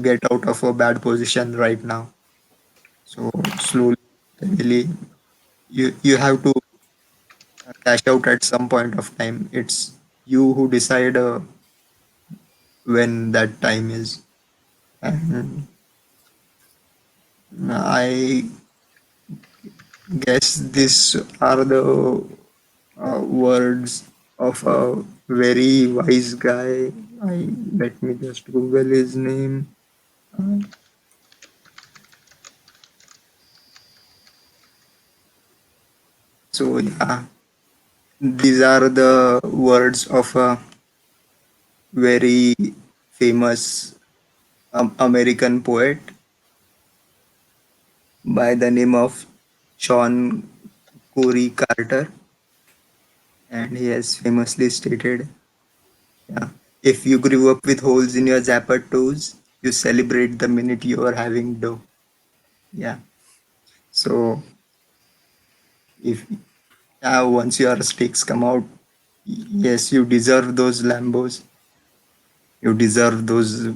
get out of a bad position right now. So slowly, steadily, you have to cash out at some point of time. It's you who decide when that time is. And I guess these are the words of a very wise guy. Let me just Google his name. Uh, so yeah, these are the words of a very famous American poet by the name of Sean Corey Carter, and he has famously stated, yeah, if you grew up with holes in your zapper toes, you celebrate the minute you are having dough. Yeah. So if once your stakes come out, yes, you deserve those Lambos. You deserve those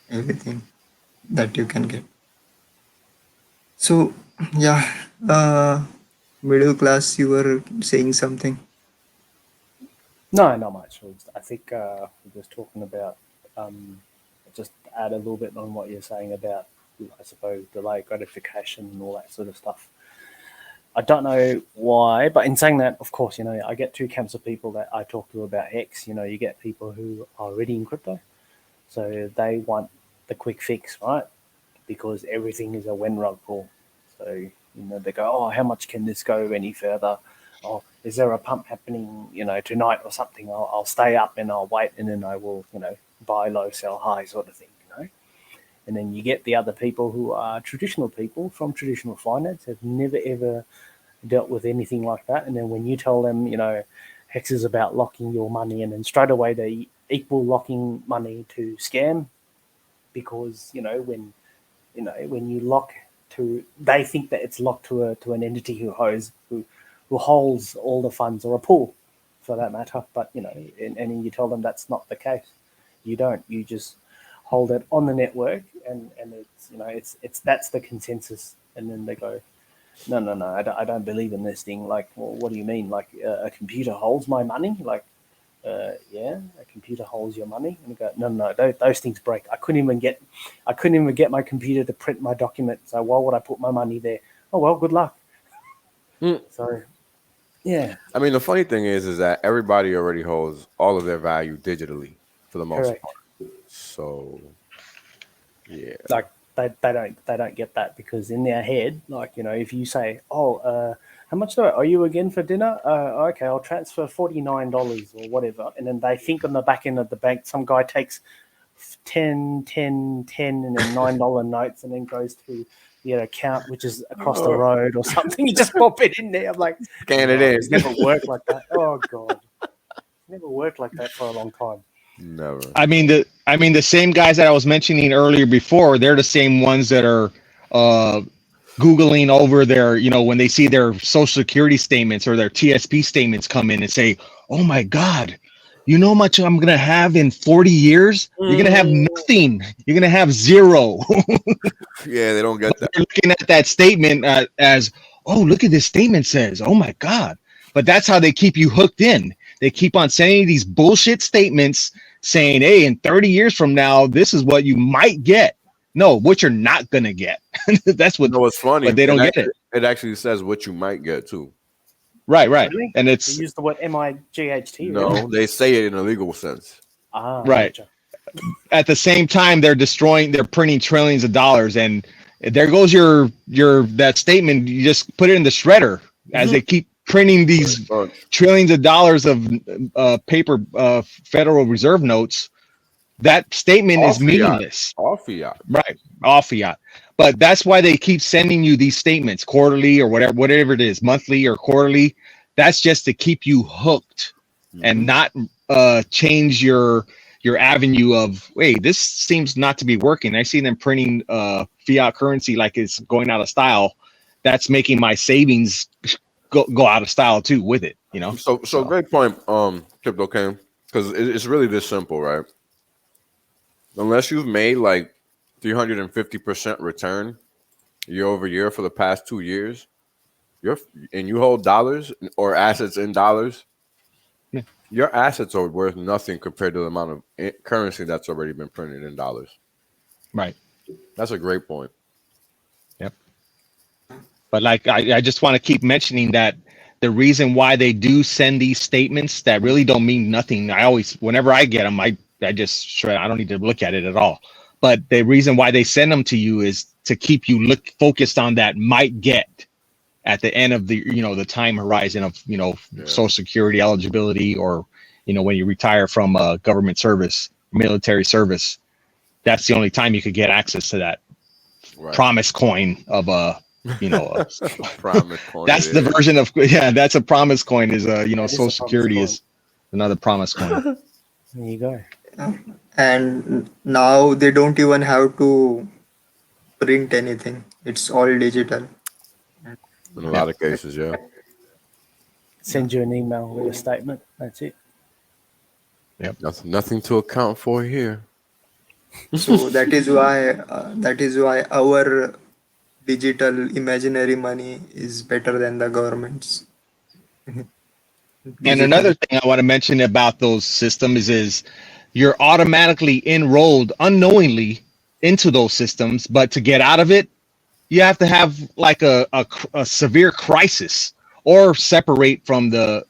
everything that you can get. So yeah, middle class, you were saying something. No, not much. I think we're just talking about just add a little bit on what you're saying about, I suppose, delayed gratification and all that sort of stuff. I don't know why, but in saying that, of course, I get two camps of people that I talk to about Hex. You get people who are already in crypto, so they want the quick fix, right? Because everything is a when rug pull. So they go, oh, how much can this go any further? Oh, is there a pump happening, tonight or something? I'll stay up and I'll wait, and then I will, buy low, sell high, sort of thing. And then you get the other people who are traditional people from traditional finance, have never ever dealt with anything like that. And then when you tell them, Hex is about locking your money, and then straight away they equal locking money to scam, because when you lock to, they think that it's locked to an entity who holds all the funds, or a pool for that matter. But and you tell them that's not the case. You don't. You just hold it on the network, and it's that's the consensus. And then they go, no, I don't believe in this thing. Like, well, what do you mean? Like, a computer holds my money? Like, Yeah, a computer holds your money. And I go, no, those things break. I couldn't even get my computer to print my document. So why would I put my money there? Oh well, good luck. So, yeah, I mean, the funny thing is that everybody already holds all of their value digitally for the most correct. part. So, yeah. Like they don't get that because in their head, like, you know, if you say, oh, how much do I owe you again for dinner? Okay, I'll transfer $49 or whatever, and then they think on the back end of the bank, some guy takes 10, 10, 10, and then $9 notes, and then goes to the account which is across the road or something. You just pop it in there. I'm like, Scan it no, in. it's never worked like that. Oh god, never worked like that for a long time. Never. I mean the same guys that I was mentioning earlier before, they're the same ones that are Googling over their, you know, when they see their social security statements or their TSP statements come in and say, oh my God, you know how much I'm going to have in 40 years? You're going to have nothing. You're going to have zero. Yeah, they don't get that. They're looking at that statement as, oh, look at this statement says, oh my God. But that's how they keep you hooked in. They keep on sending these bullshit statements saying, hey, in 30 years from now, this is what you might get. No, what you're not going to get. That's what, You know what's funny? but they don't get it. It actually says what you might get too. Right. Really? And They it's use the word MIGHT. No, Really? they say it in a legal sense. right. Gotcha. At the same time, they're printing trillions of dollars. And there goes your that statement. You just put it in the shredder as they keep printing these trillions of dollars of paper Federal Reserve notes. That statement is meaningless. All fiat. Right. All fiat. But that's why they keep sending you these statements quarterly or whatever it is, monthly or quarterly. That's just to keep you hooked and not change your avenue of, wait, this seems not to be working. I see them printing fiat currency like it's going out of style. That's making my savings go out of style too with it, you know. So great point, Crypto King, because it's really this simple, right? Unless you've made like 350% return year over year for the past 2 years, and you hold dollars or assets in dollars, your assets are worth nothing compared to the amount of currency that's already been printed in dollars. Right. That's a great point. Yep. But like I just want to keep mentioning that the reason why they do send these statements that really don't mean nothing. I always, whenever I get them, I just shred. I don't need to look at it at all. But the reason why they send them to you is to keep you focused on that might get at the end of the, you know, the time horizon of, you know, Social Security eligibility, or, you know, when you retire from government service, military service. That's the only time you could get access to that promise coin of you know, promise coin. That's the version of, that's a promise coin is you know, Social Security coin. is another promise coin. There you go. And now they don't even have to print anything. It's all digital. In a lot of cases, yeah. Send you an email with a statement. That's it. Yep. Nothing to account for here. So that is why our digital imaginary money is better than the government's. And another thing I want to mention about those systems is you're automatically enrolled unknowingly into those systems, but to get out of it, you have to have like a severe crisis or separate from the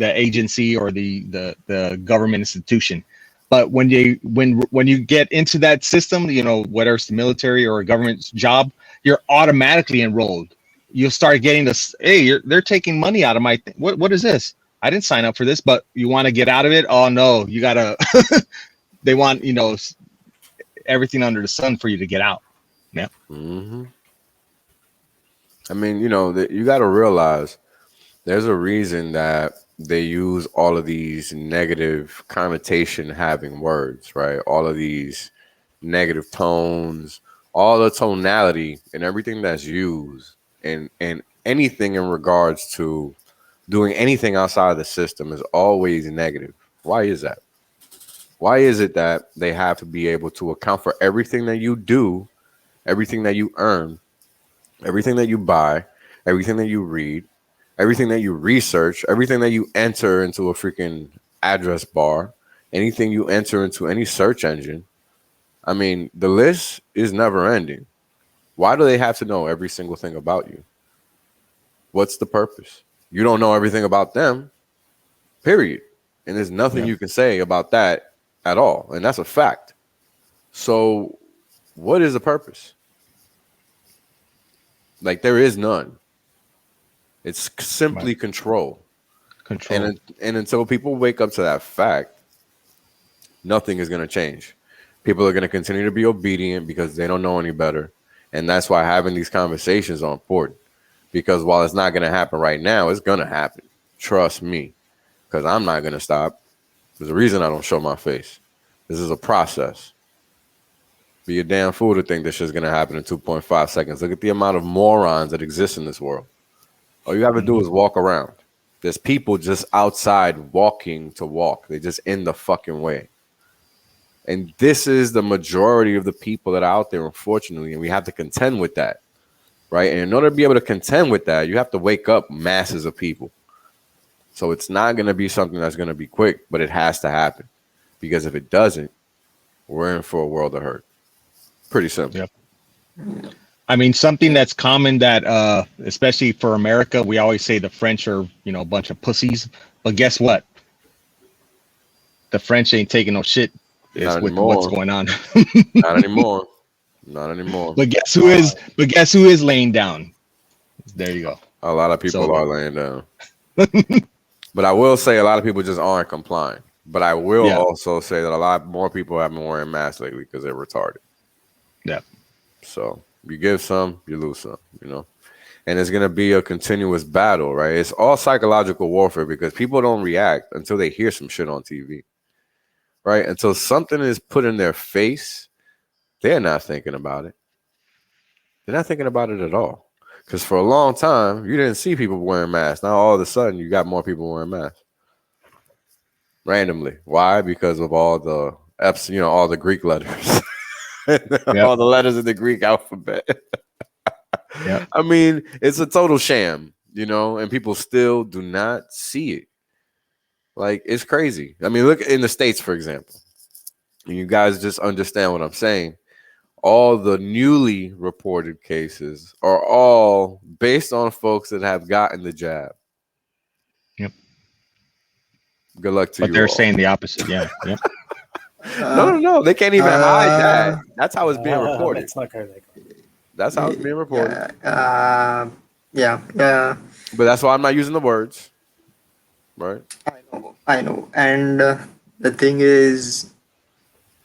agency or the government institution. But when you get into that system, you know, whether it's the military or a government job, you're automatically enrolled. You'll start getting this, hey, they're taking money out of my what is this? I didn't sign up for this, but you want to get out of it? Oh no, you gotta they want, you know, everything under the sun for you to get out. Yeah. I mean, you know, you got to realize there's a reason that they use all of these negative connotation having words, right? All of these negative tones, all the tonality and everything that's used and anything in regards to doing anything outside of the system is always negative. Why is that? Why is it that they have to be able to account for everything that you do, everything that you earn, everything that you buy, everything that you read, everything that you research, everything that you enter into a freaking address bar, anything you enter into any search engine. I mean, the list is never ending. Why do they have to know every single thing about you? What's the purpose? You don't know everything about them, period. And there's nothing you can say about that at all. And that's a fact. So what is the purpose? Like, there is none. It's simply control. And until people wake up to that fact, nothing is going to change. People are going to continue to be obedient because they don't know any better. And that's why having these conversations are important. Because while it's not going to happen right now, it's going to happen. Trust me. Because I'm not going to stop. There's a reason I don't show my face. This is a process. Be a damn fool to think this shit's going to happen in 2.5 seconds. Look at the amount of morons that exist in this world. All you have to do is walk around. There's people just outside walking to walk. They're just in the fucking way. And this is the majority of the people that are out there, unfortunately, and we have to contend with that, right? And in order to be able to contend with that, you have to wake up masses of people. So it's not going to be something that's going to be quick, but it has to happen. Because if it doesn't, we're in for a world of hurt. Pretty simple. Yep. I mean, something that's common that, especially for America, we always say the French are, a bunch of pussies. But guess what? The French ain't taking no shit with what's going on. Not anymore. Not anymore. But guess who is? But guess who is laying down? There you go. A lot of people are laying down. But I will say a lot of people just aren't complying. But I will also say that a lot more people have been wearing masks lately because they're retarded. Yeah. So you give some, you lose some, And it's going to be a continuous battle, right? It's all psychological warfare because people don't react until they hear some shit on TV, right? Until something is put in their face, they're not thinking about it. They're not thinking about it at all. Because for a long time, you didn't see people wearing masks. Now all of a sudden, you got more people wearing masks. Randomly. Why? Because of all the F's, all the Greek letters. All the letters in the Greek alphabet. I mean, it's a total sham, and people still do not see it. Like, it's crazy. I mean, look in the States, for example. And you guys just understand what I'm saying. All the newly reported cases are all based on folks that have gotten the jab. Yep. Good luck to you. But they're all. saying the opposite. Yeah. Yep. No. They can't even hide that. That's how it's being reported. That's not correct. That's how it's being reported. Yeah. But that's why I'm not using the words. Right? I know. And the thing is,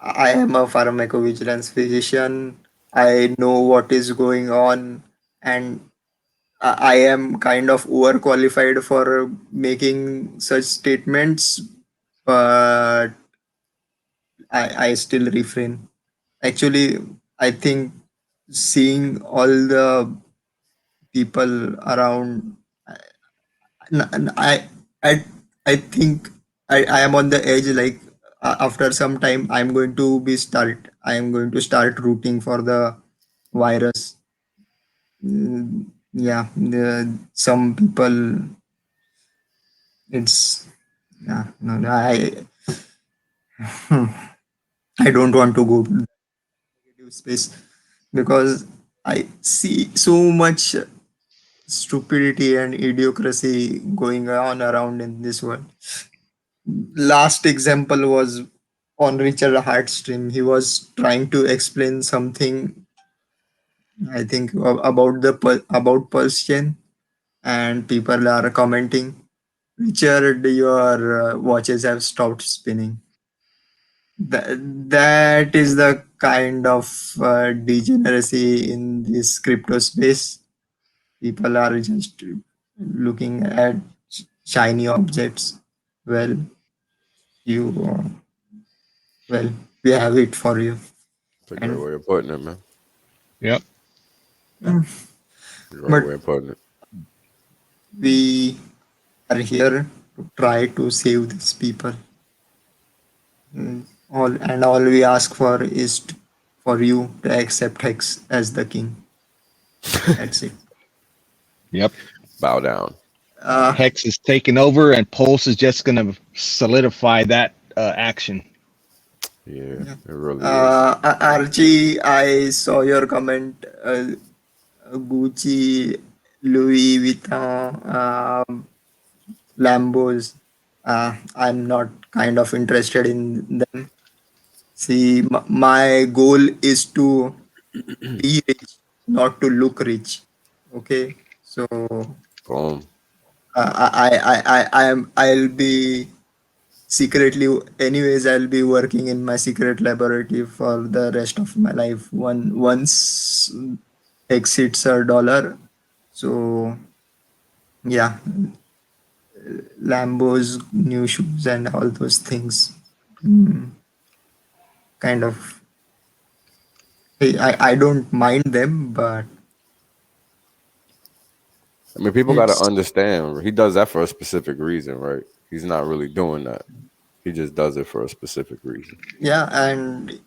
I am a pharmacovigilance physician. I know what is going on, and I am kind of overqualified for making such statements, but I still refrain. Actually, I think seeing all the people around, I I I think I am on the edge. Like after some time, I am going to start rooting for the virus. Yeah, some people. It's no, I don't want to go to the negative space because I see so much stupidity and idiocracy going on around in this world. Last example was on Richard Hart's stream. He was trying to explain something, I think, about about PULSECHAIN, and people are commenting, Richard, your watches have stopped spinning. That is the kind of degeneracy in this crypto space. People are just looking at shiny objects. Well, you, we have it for you. It's a great way of putting it, man. Yep. Great way of putting it. We are here to try to save these people. All we ask for is for you to accept Hex as the king. That's it. Yep. Bow down. Hex is taking over, and Pulse is just gonna solidify that action. Yeah, it really is. Archie, I saw your comment. Gucci, Louis Vuitton, Lambos. I'm not kind of interested in them. See, my goal is to be rich, not to look rich. Okay, so Boom. I'll be secretly, anyways. I'll be working in my secret laboratory for the rest of my life. Once X hits $1, so yeah, Lambos, new shoes, and all those things. Kind of, I don't mind them, but I mean, people got to it's understand. He does that for a specific reason, right? He's not really doing that. He just does it for a specific reason. yeah, and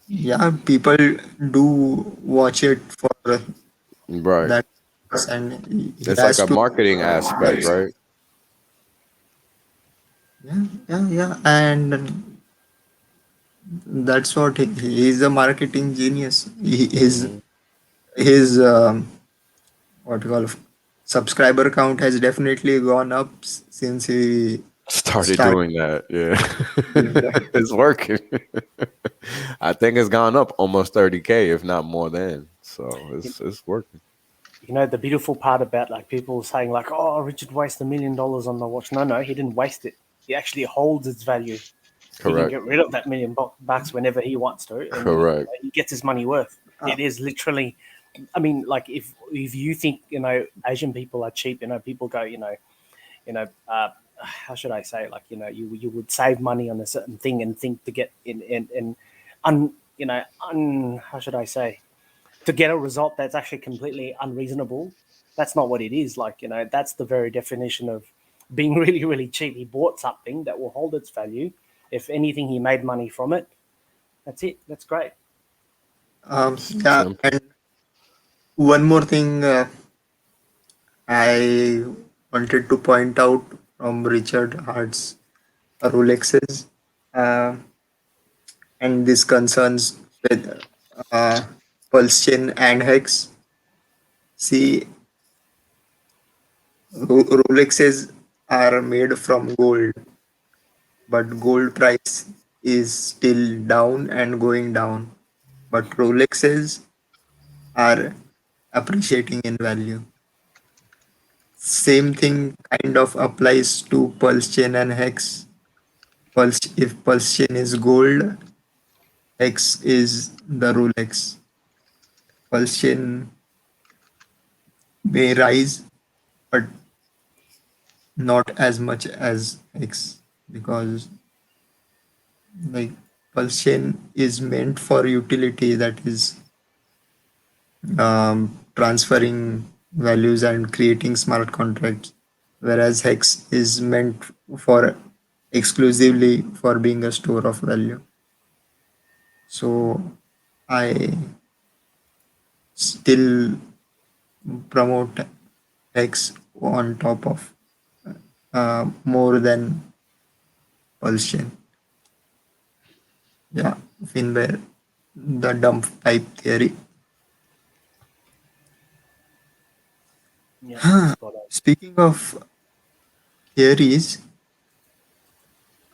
yeah, people do watch it for Right. that, and he It's like has a to. marketing aspect, right? Yeah, and that's what he's a marketing genius. Hmm. His what you call subscriber count has definitely gone up since he Started started doing that. Yeah. doing that. It's working. I think it's gone up almost 30K, if not more than. So it's working. You know, the beautiful part about like people saying like, "Oh, Richard wasted $1 million on the watch." No, he didn't waste it. He actually holds its value. He can Correct. get rid of that $1 million whenever he wants to, and Correct. he gets his money worth. Uh, It is literally, I mean, like if you think Asian people are cheap, people go, how should I say, like you would save money on a certain thing and think to get in how should I say, to get a result that's actually completely unreasonable. That's not what it is. Like that's the very definition of being really really cheap. He bought something that will hold its value. If anything, he made money from it. That's it. That's great. yeah, Simple. and one more thing I wanted to point out from Richard Hart's Rolexes, uh, and this concerns with uh, Pulse Chain and Hex. See, Rolexes are made from gold, but gold price is still down and going down. But Rolexes are appreciating in value. Same thing kind of applies to Pulse Chain and Hex. If Pulse Chain is gold, Hex is the Rolex. Pulse Chain may rise, but not as much as Hex, because like Pulse Chain is meant for utility, that is transferring values and creating smart contracts, whereas Hex is meant for exclusively for being a store of value. So I still promote Hex on top of more than Pulse Chain. Yeah, Finware, the dump type theory. Yeah, spot on. Speaking of theories,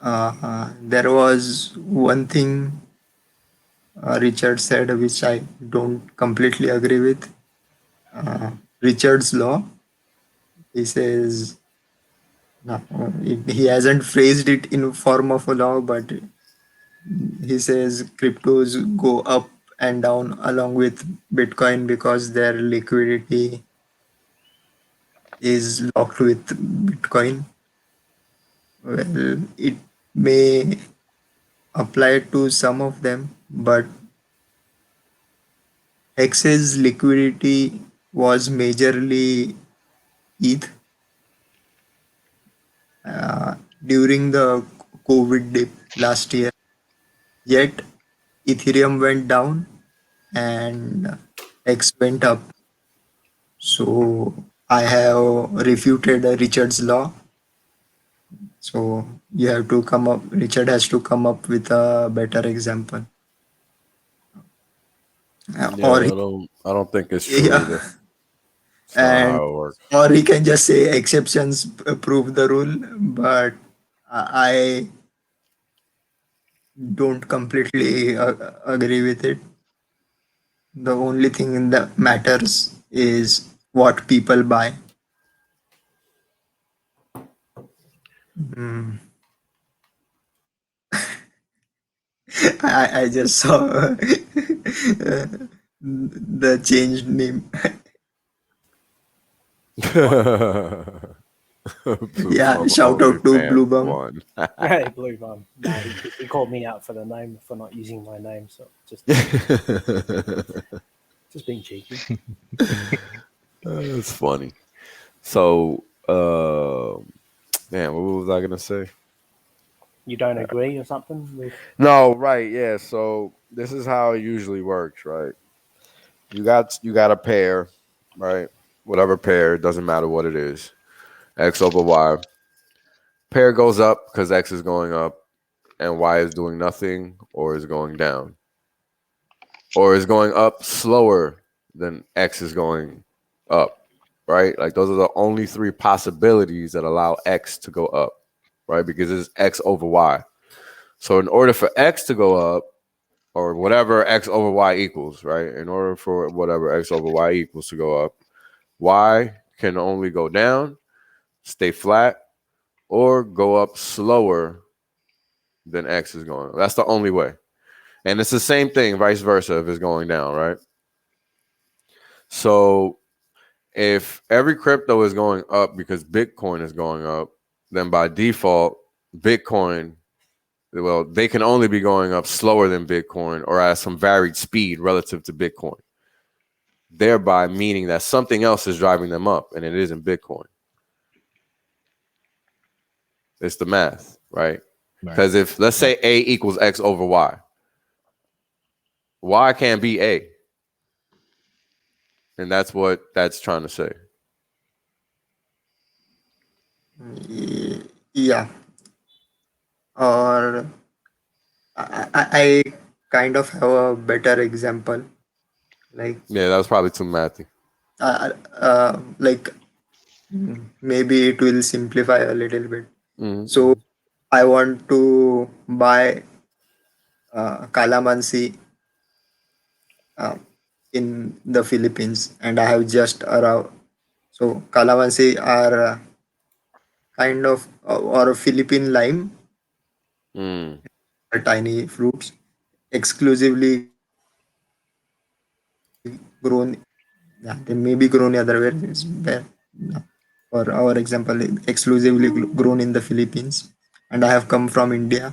there was one thing Richard said which I don't completely agree with. Richard's law. He says no, he hasn't phrased it in form of a law, but he says cryptos go up and down along with Bitcoin because their liquidity is locked with Bitcoin. Well, it may apply to some of them, but Hex's liquidity was majorly ETH during the COVID dip last year. Yet Ethereum went down and X went up. So I have refuted Richard's law. So you have to come up. Richard has to come up with a better example. Yeah, Or I don't think it's true yeah, either. It's not and how it works. or he can just say exceptions prove the rule, but I don't completely agree with it. The only thing that matters is what people buy. Mm. I just saw the changed name. Blue Yeah, Bum shout out to Blue OnlyFans Bum. one. Hey, Blue Bum. No, he called me out for the name for not using my name, so just being cheeky. That's funny. So, man, what was I gonna say? You don't agree or something with? No, right, yeah. So this is how it usually works, right? You got a pair, right? Whatever pair, doesn't matter what it is. X over Y. Pair goes up because X is going up and Y is doing nothing or is going down. Or is going up slower than X is going up, right? Like those are the only three possibilities that allow X to go up, right? Because it's X over Y. So in order for X to go up, or whatever X over Y equals, right? In order for whatever X over Y equals to go up, Y can only go down, stay flat, or go up slower than X is going. That's the only way. And it's the same thing, vice versa, if it's going down, right? So if every crypto is going up because Bitcoin is going up, then by default, Bitcoin, well, they can only be going up slower than Bitcoin or at some varied speed relative to Bitcoin, thereby meaning that something else is driving them up, and it isn't Bitcoin. It's the math, right? Because if, let's say A equals X over Y, Y can't be A. And that's what that's trying to say. Yeah, or I kind of have a better example. Like, Yeah, that was probably too mathy. like maybe it will simplify a little bit. Mm-hmm. So I want to buy calamansi uh, in the Philippines, and I have just arrived. So calamansi are kind of or Philippine lime, Mm. are tiny fruits exclusively grown. Yeah, they may be grown otherwhere. It's where, yeah. For our example, exclusively grown in the Philippines, and I have come from India.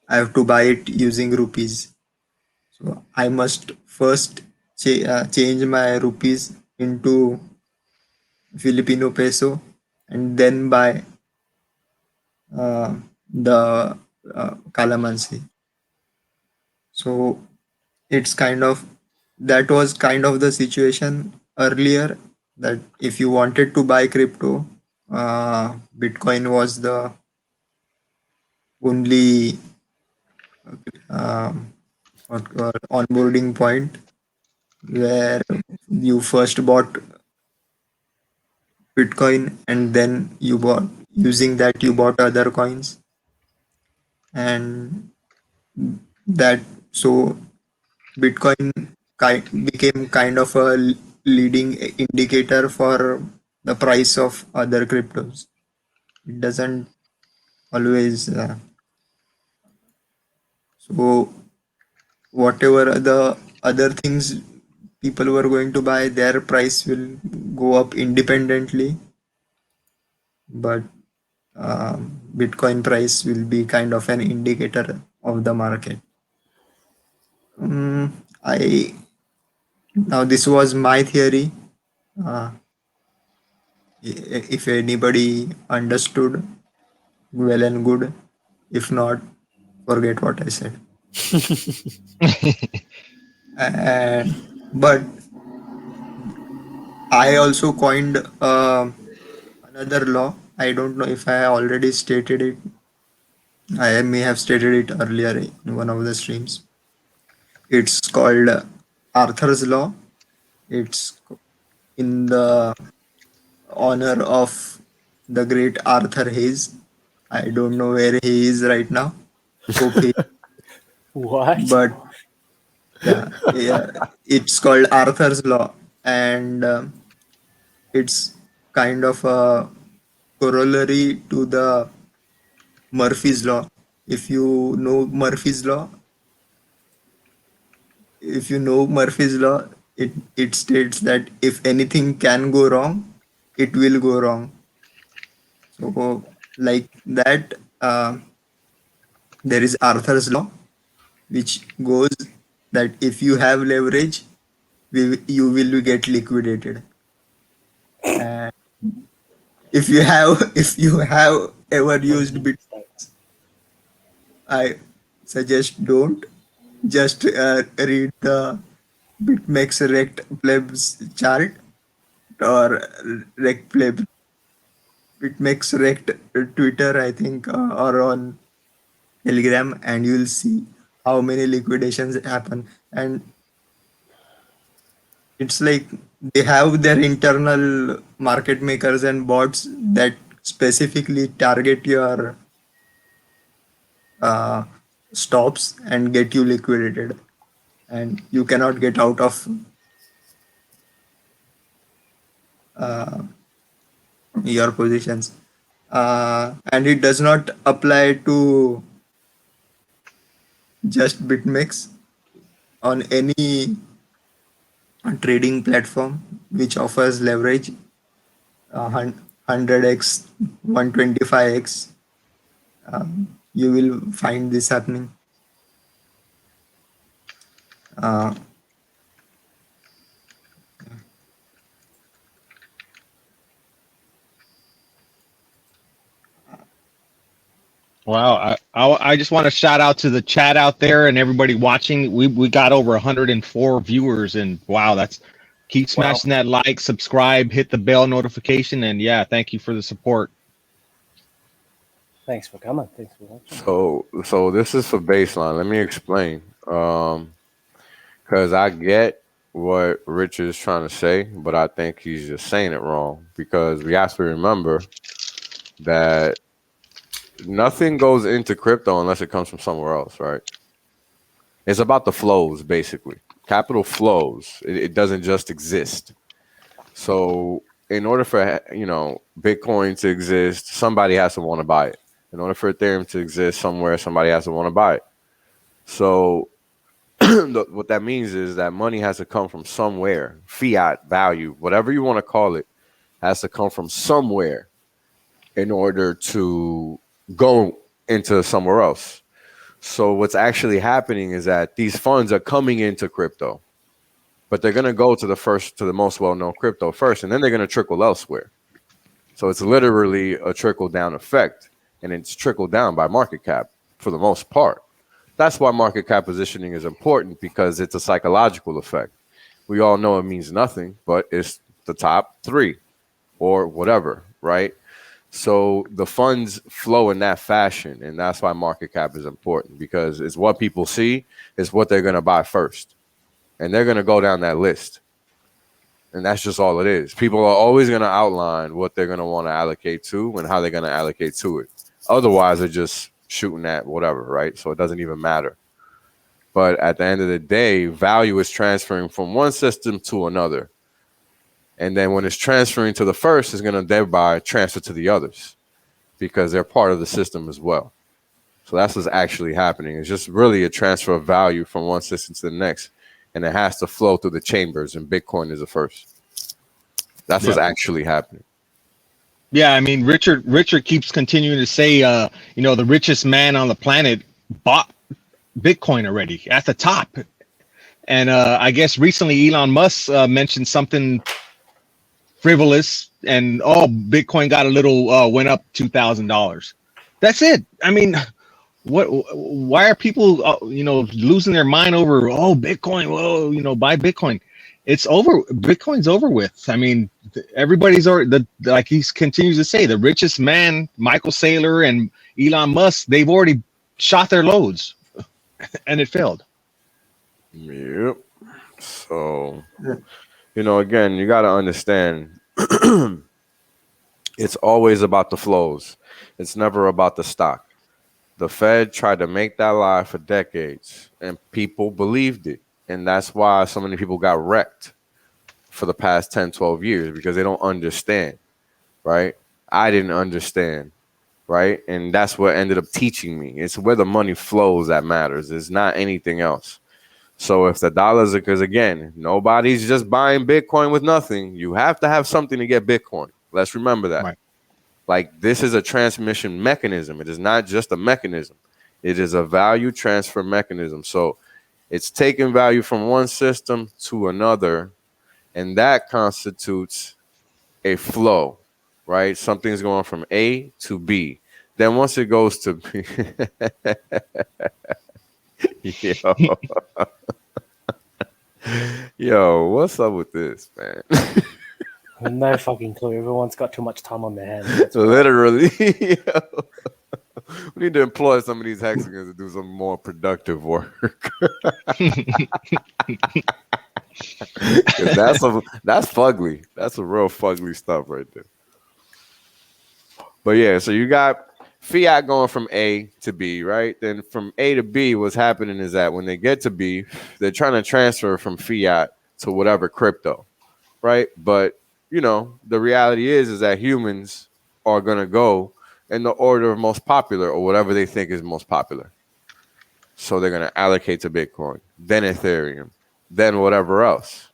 I have to buy it using rupees. So I must first change my rupees into Filipino peso and then buy the calamansi. So it's kind of that was kind of the situation earlier, that if you wanted to buy crypto, Bitcoin was the only um, onboarding point where you first bought Bitcoin and then you bought using that you bought other coins, and that so Bitcoin became kind of a leading indicator for the price of other cryptos. It doesn't always so whatever the other things people were going to buy, their price will go up independently, but Bitcoin price will be kind of an indicator of the market. I Now this was my theory. Uh, if anybody understood, well and good. If not, forget what I said. And but I also coined another law I don't know if I already stated it. I may have stated it earlier in one of the streams. It's called Arthur's Law. It's in the honor of the great Arthur Hayes. I don't know where he is right now. Hope he, What? but yeah, it's called Arthur's Law, and it's kind of a corollary to the Murphy's Law. If you know Murphy's Law, it states that if anything can go wrong, it will go wrong. So, like that, there is Arthur's Law, which goes that if you have leverage, you will get liquidated. And if you have ever used Bitcoin, I suggest don't. Just read the BitMEX Rect Plebs chart or Rect Pleb BitMEX Rect Twitter, I think, or on Telegram, and you'll see how many liquidations happen. And it's like they have their internal market makers and bots that specifically target your stops and get you liquidated, and you cannot get out of your positions. And it does not apply to just BitMEX. On any trading platform which offers leverage, 100x, 125x, you will find this happening. Wow, I just want to shout out to the chat out there and everybody watching. We got over 104 viewers, and wow, that's keep smashing that like, subscribe, hit the bell notification, and yeah, thank you for the support. Thanks for coming. Thanks for watching. So this is for baseline. Let me explain. Because I get what Richard is trying to say, but I think he's just saying it wrong. Because we have to remember that nothing goes into crypto unless it comes from somewhere else, right? It's about the flows, basically. Capital flows. It doesn't just exist. So in order for Bitcoin to exist, somebody has to want to buy it. In order for Ethereum to exist somewhere, somebody has to want to buy it. So what that means is that money has to come from somewhere. Fiat, value, whatever you want to call it, has to come from somewhere in order to go into somewhere else. So what's actually happening is that these funds are coming into crypto, but they're going to go to the most well-known crypto first, and then they're going to trickle elsewhere. So it's literally a trickle-down effect, and it's trickled down by market cap for the most part. That's why market cap positioning is important, because it's a psychological effect. We all know it means nothing, but it's the top 3 or whatever, right? So the funds flow in that fashion, and that's why market cap is important, because it's what people see, it's what they're going to buy first, and they're going to go down that list. And that's just all it is. People are always going to outline what they're going to want to allocate to and how they're going to allocate to it. Otherwise, they're just shooting at whatever, right? So it doesn't even matter. But at the end of the day, value is transferring from one system to another. And then when it's transferring to the first, it's going to thereby transfer to the others, because they're part of the system as well. So that's what's actually happening. It's just really a transfer of value from one system to the next. And it has to flow through the chambers, and Bitcoin is the first. That's what's actually happening. Yeah, I mean, Richard keeps continuing to say, the richest man on the planet bought Bitcoin already at the top. And I guess recently Elon Musk mentioned something frivolous, and Bitcoin got a little went up $2,000. That's it. I mean, why are people losing their mind over Bitcoin? Whoa, buy Bitcoin. It's over. Bitcoin's over with. I mean, everybody's already like he continues to say, the richest man, Michael Saylor and Elon Musk, they've already shot their loads, and it failed. Yep. So, Yeah. again, you got to understand it's always about the flows. It's never about the stock. The Fed tried to make that lie for decades, and people believed it. And that's why so many people got wrecked for the past 10, 12 years, because they don't understand, right? I didn't understand, right? And that's what ended up teaching me. It's where the money flows that matters. It's not anything else. So if the dollars are, because again, nobody's just buying Bitcoin with nothing. You have to have something to get Bitcoin. Let's remember that. Right. Like, this is a transmission mechanism. It is not just a mechanism. It is a value transfer mechanism. So it's taking value from one system to another, and that constitutes a flow, right? Something's going from A to B. Then once it goes to B, yo, what's up with this, man? No fucking clue. Everyone's got too much time on their hands. Literally. We need to employ some of these HexAsians to do some more productive work. That's fugly. That's a real fugly stuff right there. But yeah, so you got fiat going from A to B, right? Then from A to B, what's happening is that when they get to B, they're trying to transfer from fiat to whatever crypto, right? But the reality is that humans are gonna go in the order of most popular, or whatever they think is most popular. So they're gonna allocate to Bitcoin, then Ethereum, then whatever else,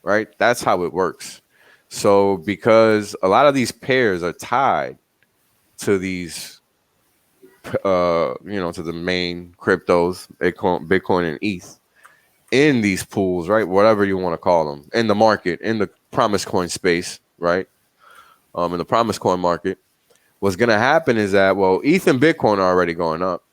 right? That's how it works. So because a lot of these pairs are tied to these, to the main cryptos, Bitcoin and ETH, in these pools, right? Whatever you want to call them, in the market, in the promise coin space, right? In the promise coin market, what's going to happen is that, well, ETH and Bitcoin are already going up.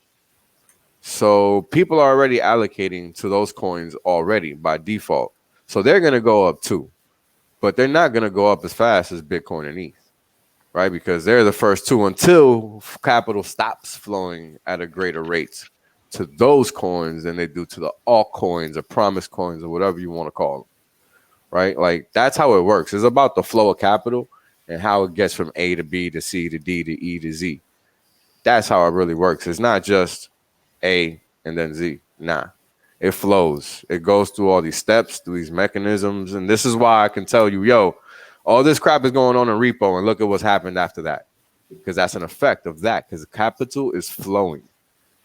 So people are already allocating to those coins already by default. So they're going to go up too, but they're not going to go up as fast as Bitcoin and ETH, right? Because they're the first two until capital stops flowing at a greater rate to those coins than they do to the altcoins or promise coins or whatever you want to call them, right? Like, that's how it works. It's about the flow of capital and how it gets from A to B to C to D to E to Z. That's how it really works. It's not just A and then Z. Nah, it flows. It goes through all these steps, through these mechanisms. And this is why I can tell you, yo, all this crap is going on in repo, and look at what's happened after that. Because that's an effect of that, because capital is flowing.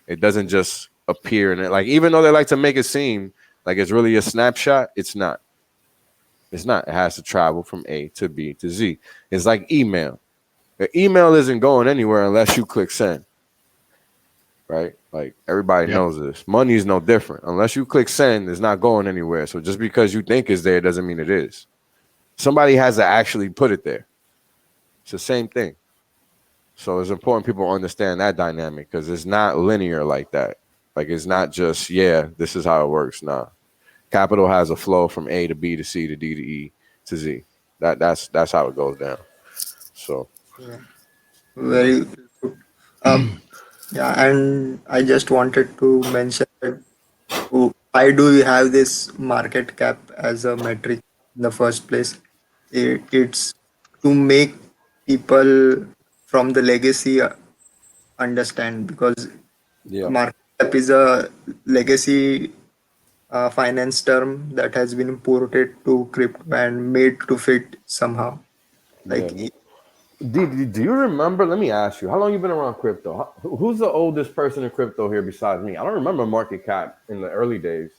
It doesn't just appear in it. Like, even though they like to make it seem like it's really a snapshot, it's not. It's not. It has to travel from A to B to Z. It's like email. The email isn't going anywhere unless you click send. Right? Like, everybody knows this. Money is no different. Unless you click send, it's not going anywhere. So just because you think it's there doesn't mean it is. Somebody has to actually put it there. It's the same thing. So it's important people understand that dynamic, because it's not linear like that. Like, it's not just, this is how it works. Nah. Capital has a flow from A to B to C to D to E to Z. That's how it goes down. So Very good. And I just wanted to mention that why do we have this market cap as a metric in the first place? It's to make people from the legacy understand, because market cap is a legacy finance term that has been imported to crypto and made to fit somehow. Like, do you remember? Let me ask you, how long you been around crypto? Who's the oldest person in crypto here besides me? I don't remember market cap in the early days.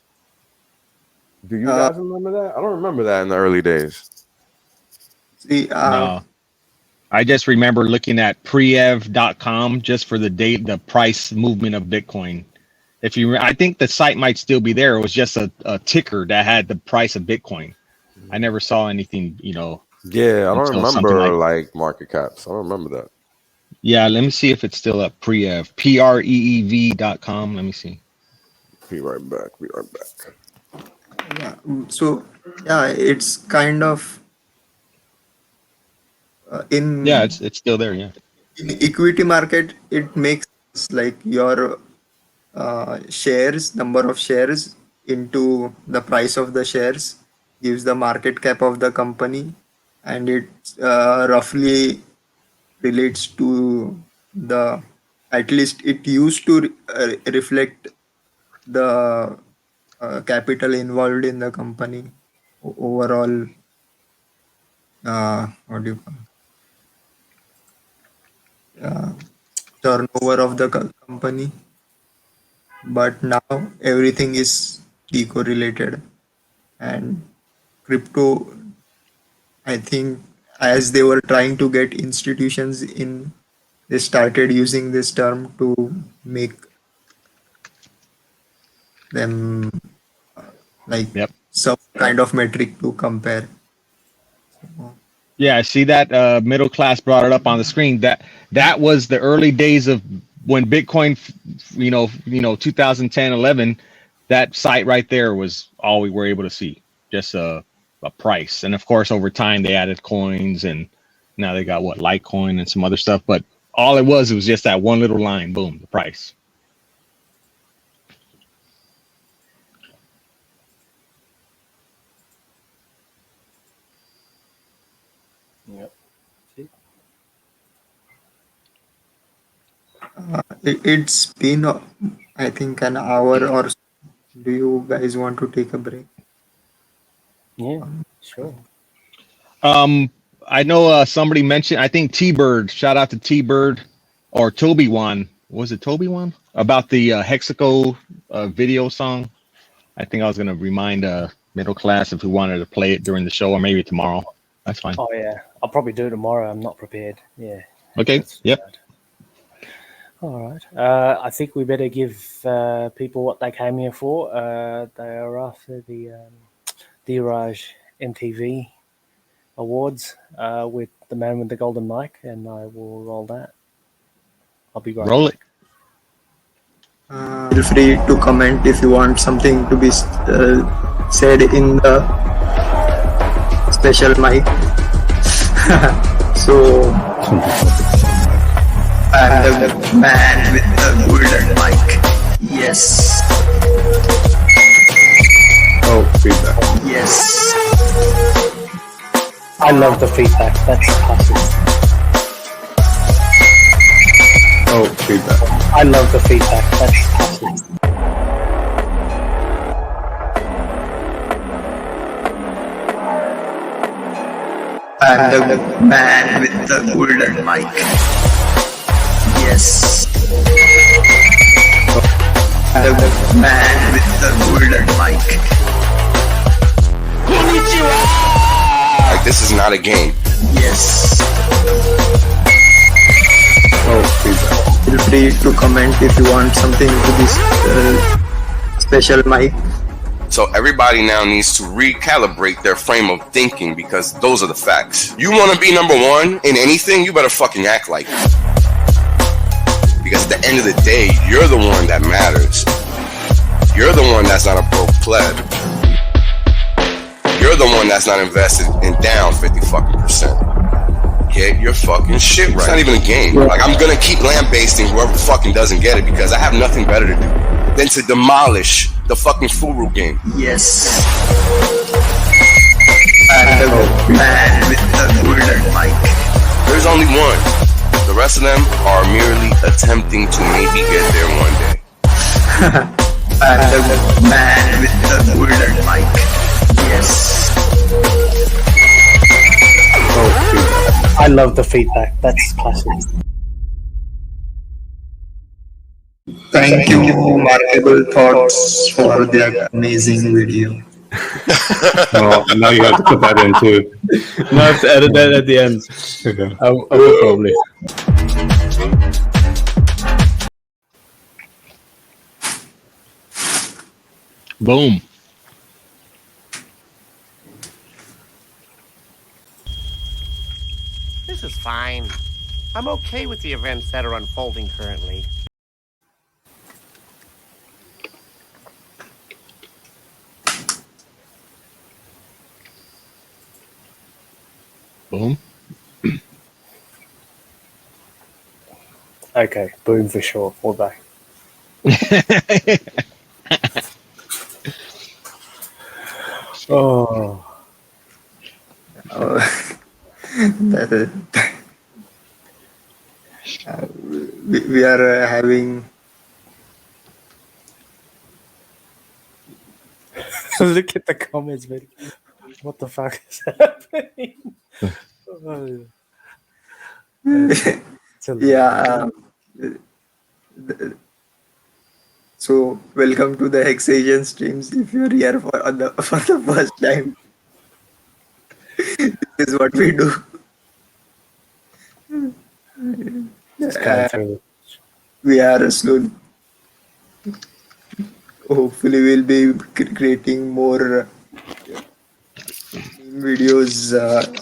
Do you guys remember that? I don't remember that in the early days. See, No. I just remember looking at preev.com just for the price movement of Bitcoin. I think the site might still be there. It was just a ticker that had the price of Bitcoin. I never saw anything, Yeah, I don't remember like market caps. I don't remember that. Yeah, let me see if it's still up. Preev, preev.com. Let me see. Be right back. Yeah. So it's kind of Yeah, it's still there. Yeah. in equity market, it makes like your shares, number of shares into the price of the shares gives the market cap of the company, and it roughly relates to the, at least it used to reflect the capital involved in the company overall. What do you call turnover of the company, but now everything is decorrelated, and crypto, I think, as they were trying to get institutions in, they started using this term to make them like Yep. some kind of metric to compare. Yeah, I see that middle class brought it up on the screen. That was the early days of when Bitcoin, 2010, 11. That site right there was all we were able to see, just a price. And of course, over time they added coins, and now they got what, Litecoin and some other stuff. But all it was just that one little line, boom, the price. Yep. It's been, I think, an hour or so. Do you guys want to take a break? Yeah, sure. I know somebody mentioned, I think T-Bird, shout out to T-Bird or Toby One. Was it Toby One? About the Hexaco video song. I think I was going to remind middle class if we wanted to play it during the show, or maybe tomorrow. That's fine. Oh yeah, I'll probably do it tomorrow. I'm not prepared. Yeah. Okay. That's Yep. right. All right. I think we better give people what they came here for. They are after the Diraj MTV Awards with the man with the golden mic, and I will roll that. I'll be right Roll back. it. Feel free to comment if you want something to be said in the special mic. So, I'm the man with the golden mic. Yes. Oh, feedback. Yes. I love the feedback. That's awesome. Oh, feedback. I love the feedback. That's awesome. I'm the man with the golden mic. Yes. I'm the man with the golden mic. Like, this is not a game. Yes. Oh, feedback. Feel free to comment if you want something to be special mic. So everybody now needs to recalibrate their frame of thinking, because those are the facts. You want to be number one in anything, you better fucking act like it. Because at the end of the day, you're the one that matters. You're the one that's not a broke pleb. You're the one that's not invested in down 50%. Get your fucking shit right. It's not even a game. Like, I'm gonna keep lambasting whoever fucking doesn't get it, because I have nothing better to do than to demolish the fucking Furu game. Yes. I'm the man with the golden mic. There's only one. The rest of them are merely attempting to maybe get there one day. I'm the man with the golden mic. Yes. Oh, feedback. I love the feedback. That's classic. Thank you, Markable Thoughts, for the amazing video. Oh, now you have to put that in too. Now I have to edit that at the end. Okay. I will probably. Boom. This is fine. I'm okay with the events that are unfolding currently. Boom. Okay, boom for sure. All day. Oh, that, we are having. look at the comments, man. What the fuck is happening? Oh, it's a Yeah. So welcome to the HexAsians streams. If you're here for the first time, this is what we do. Just going through. We are slowly. Hopefully, we'll be creating more videos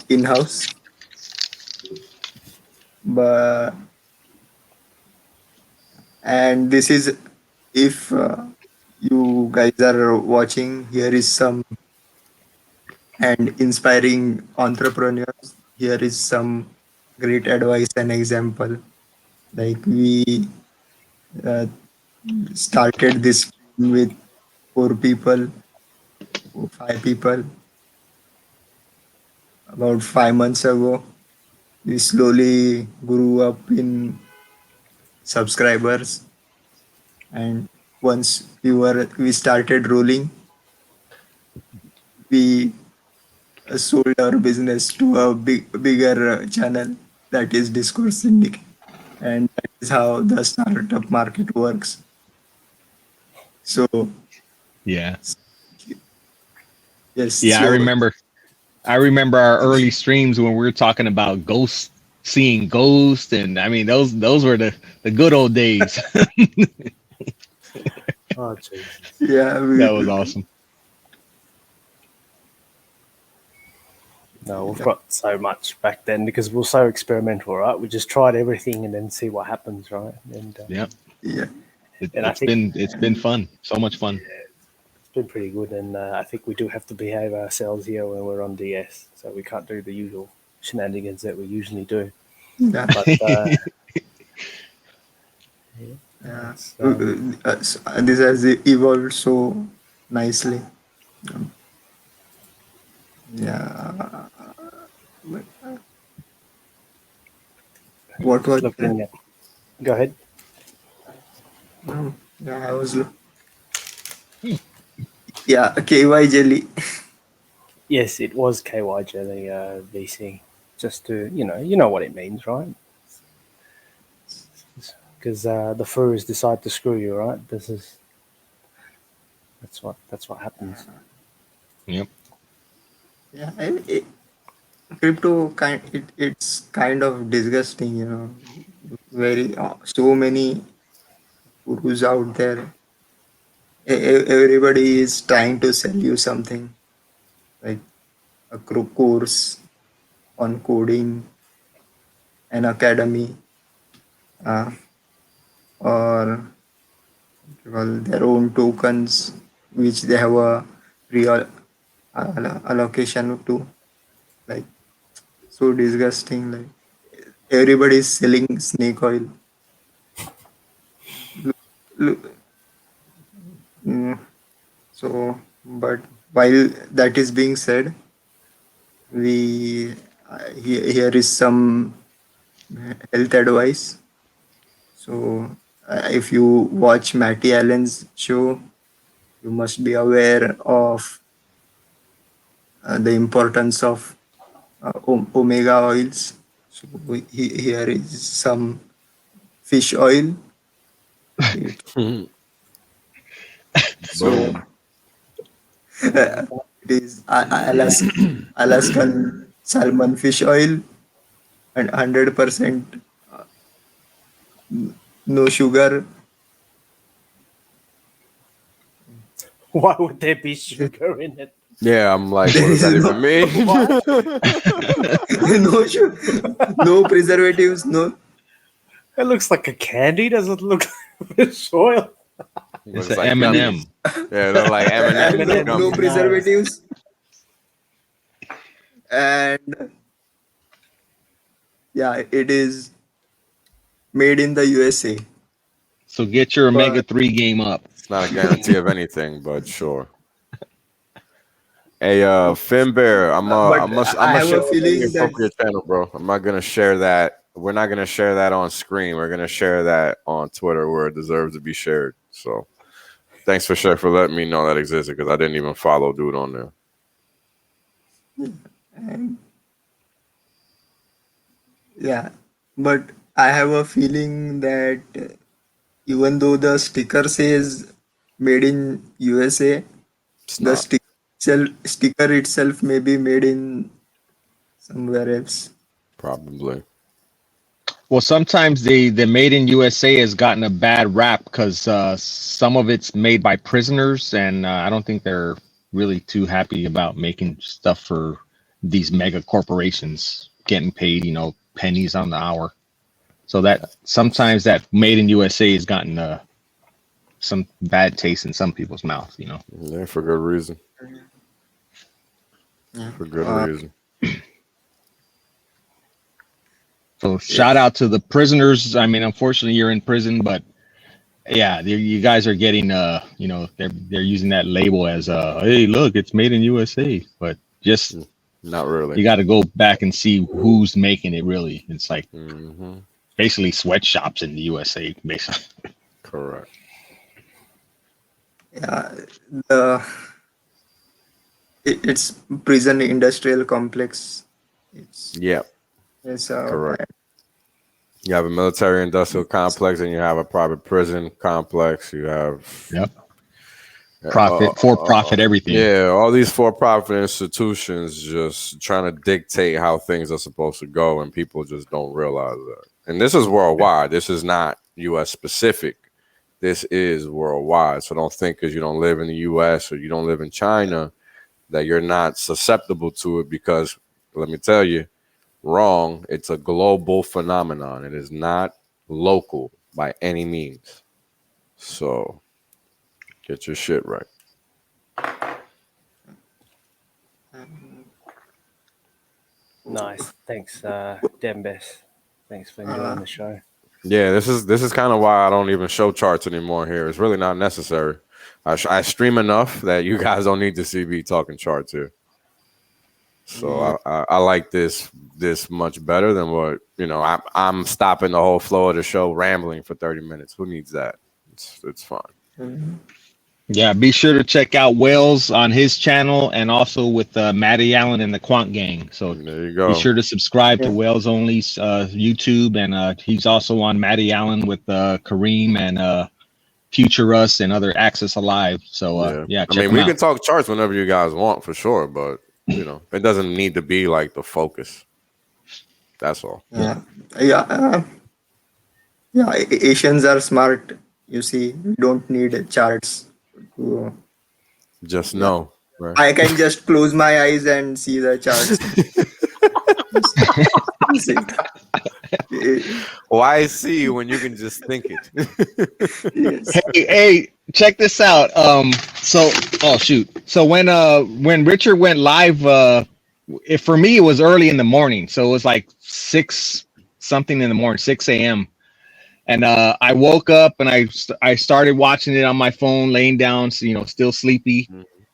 in house. But and this is if you guys are watching. Here is some and inspiring entrepreneurs. Here is some great advice and example. Like we uh, started this with 4 people, 5 people about 5 months ago. We slowly grew up in subscribers, and once we started rolling, we sold our business to a bigger channel, that is Discord Syndicate, and that is how the startup market works. So Yeah. yes, Yeah, so I remember our early streams when we were talking about seeing ghosts, and I mean those were the good old days. Oh, Jesus. yeah, That was awesome. No, we've got so much back then because we were so experimental, right? We just tried everything and then see what happens, right? And Yeah. yeah. And I think It's been fun. So much fun. it's been pretty good. And I think we do have to behave ourselves here when we're on DS, so we can't do the usual shenanigans that we usually do. Yeah. But Yeah. it's, This has evolved so nicely. Yeah. What was looking that? at. Go ahead. Yeah, I was. Yeah, KY jelly. Yes, it was KY Jelly VC. Just to you know what it means, right? Because the Furus decide to screw you, right? That's what happens. Yep. Yeah, crypto it's kind of disgusting, Very so many gurus out there. Everybody is trying to sell you something like a course on coding, an academy, or their own tokens, which they have a real allocation to. Like so disgusting. Like everybody is selling snake oil. Look, so, but while that is being said, we here is some health advice. So, if you watch Matty Allen's show, you must be aware of the importance of omega oils. So, here is some fish oil. So, Boom. it is Alaskan salmon fish oil and 100% no sugar. Why would there be sugar in it? Yeah, I'm like, what does that even mean? No sugar, no preservatives, no. It looks like a candy. Does it look like fish oil? It's Looks an like M&M. Yeah, they're like M&M's. M&M. No Gummies. preservatives. And yeah, it is made in the USA. So get your Omega 3 game up. It's not a guarantee of anything, but sure. Hey, Finbear, I'm I gonna have share a it on the feeling that appropriate channel, bro. I'm not gonna share that. We're not gonna share that on screen. We're gonna share that on Twitter where it deserves to be shared. So, thanks for letting me know that existed because I didn't even follow dude on there. yeah, but I have a feeling that even though the sticker says made in USA, It's the not sticker itself may be made in somewhere else. probably. Well, sometimes the made in USA has gotten a bad rap because some of it's made by prisoners, and I don't think they're really too happy about making stuff for these mega corporations getting paid, pennies on the hour. So that sometimes that made in USA has gotten some bad taste in some people's mouth. Yeah, for good reason. Yeah. For good reason. So shout out to the prisoners. I mean, unfortunately, you're in prison, but yeah, you guys are getting they're using that label as hey, look, it's made in USA, but just Not really. you got to go back and see who's making it. Really, it's like basically sweatshops in the USA, basically. Correct. Yeah, it's prison industrial complex. It's Correct. You have a military industrial complex and you have a private prison complex. You have profit, for-profit, everything. Yeah, all these for-profit institutions just trying to dictate how things are supposed to go, and people just don't realize that. And this is worldwide. This is not U.S. specific. This is worldwide. So don't think because you don't live in the U.S. or you don't live in China that you're not susceptible to it, because let me tell you, wrong. It's a global phenomenon. It is not local by any means. So get your shit right. Nice. Thanks, Dembes. Thanks for enjoying the show. Yeah, this is kind of why I don't even show charts anymore here. It's really not necessary. I stream enough that you guys don't need to see me talking charts here. So I like this much better than what I'm stopping the whole flow of the show rambling for 30 minutes. Who needs that? It's fine. Yeah, be sure to check out Wells on his channel and also with Matty Allen and the Quant Gang. So there you go. Be sure to subscribe to Wells Only's YouTube, and he's also on Matty Allen with Kareem and Future Us and other Access Alive. So check I mean, him we out. can talk charts whenever you guys want for sure, but it doesn't need to be like the focus. That's all. Asians are smart. You see, we don't need charts. Just know. Right? I can just close my eyes and see the charts. Why see when you can just think it? Hey, check this out. So when Richard went live, for me it was early in the morning, so it was like 6 something in the morning, 6 a.m. And I woke up and I started watching it on my phone, laying down, still sleepy.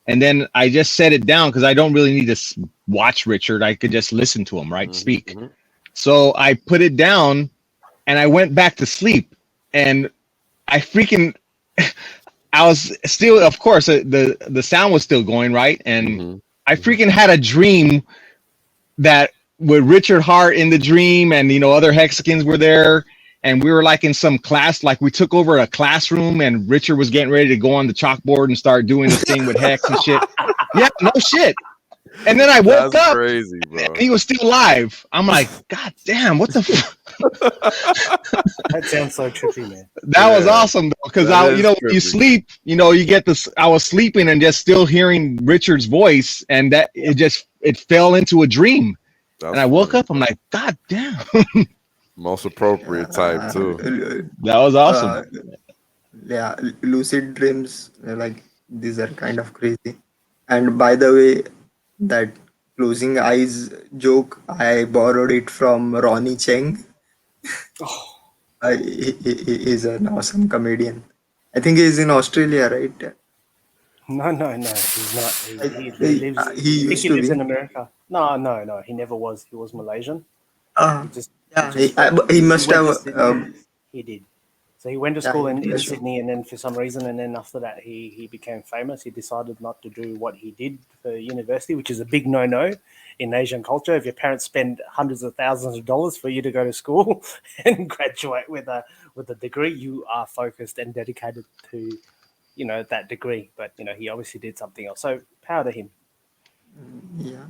And then I just set it down because I don't really need to watch Richard. I could just listen to him, speak. So I put it down and I went back to sleep. And I was still, of course, the sound was still going, right? And I freaking had a dream that with Richard Hart in the dream and, other Hexicans were there. And we were like in some class, like we took over a classroom and Richard was getting ready to go on the chalkboard and start doing the thing with Hex and shit. Yeah, no shit. And then I woke up crazy, bro. And he was still alive. I'm like, God damn, what the That sounds so trippy, man. That was awesome, though, because when you sleep, you get this. I was sleeping and just still hearing Richard's voice, and that it fell into a dream. And I woke up, I'm like, God damn. Most appropriate type too. That was awesome. Lucid dreams, like these are kind of crazy. And by the way, that closing eyes joke, I borrowed it from Ronnie Cheng. He's an awesome comedian. I think he's in Australia, right? No, he's not. He He, lives. he I think used he to lives be. in America. No. He never was. He was Malaysian. Uh, He just yeah, he he must went have. to Sydney. He did. So he went to Yeah, school he in must have. Sydney, and then for some reason, and then after that, he became famous. He decided not to do what he did for university, which is a big no in Asian culture. If your parents spend hundreds of thousands of dollars for you to go to school and graduate with a degree, you are focused and dedicated to that degree. But he obviously did something else. So power to him. Yeah. Yeah.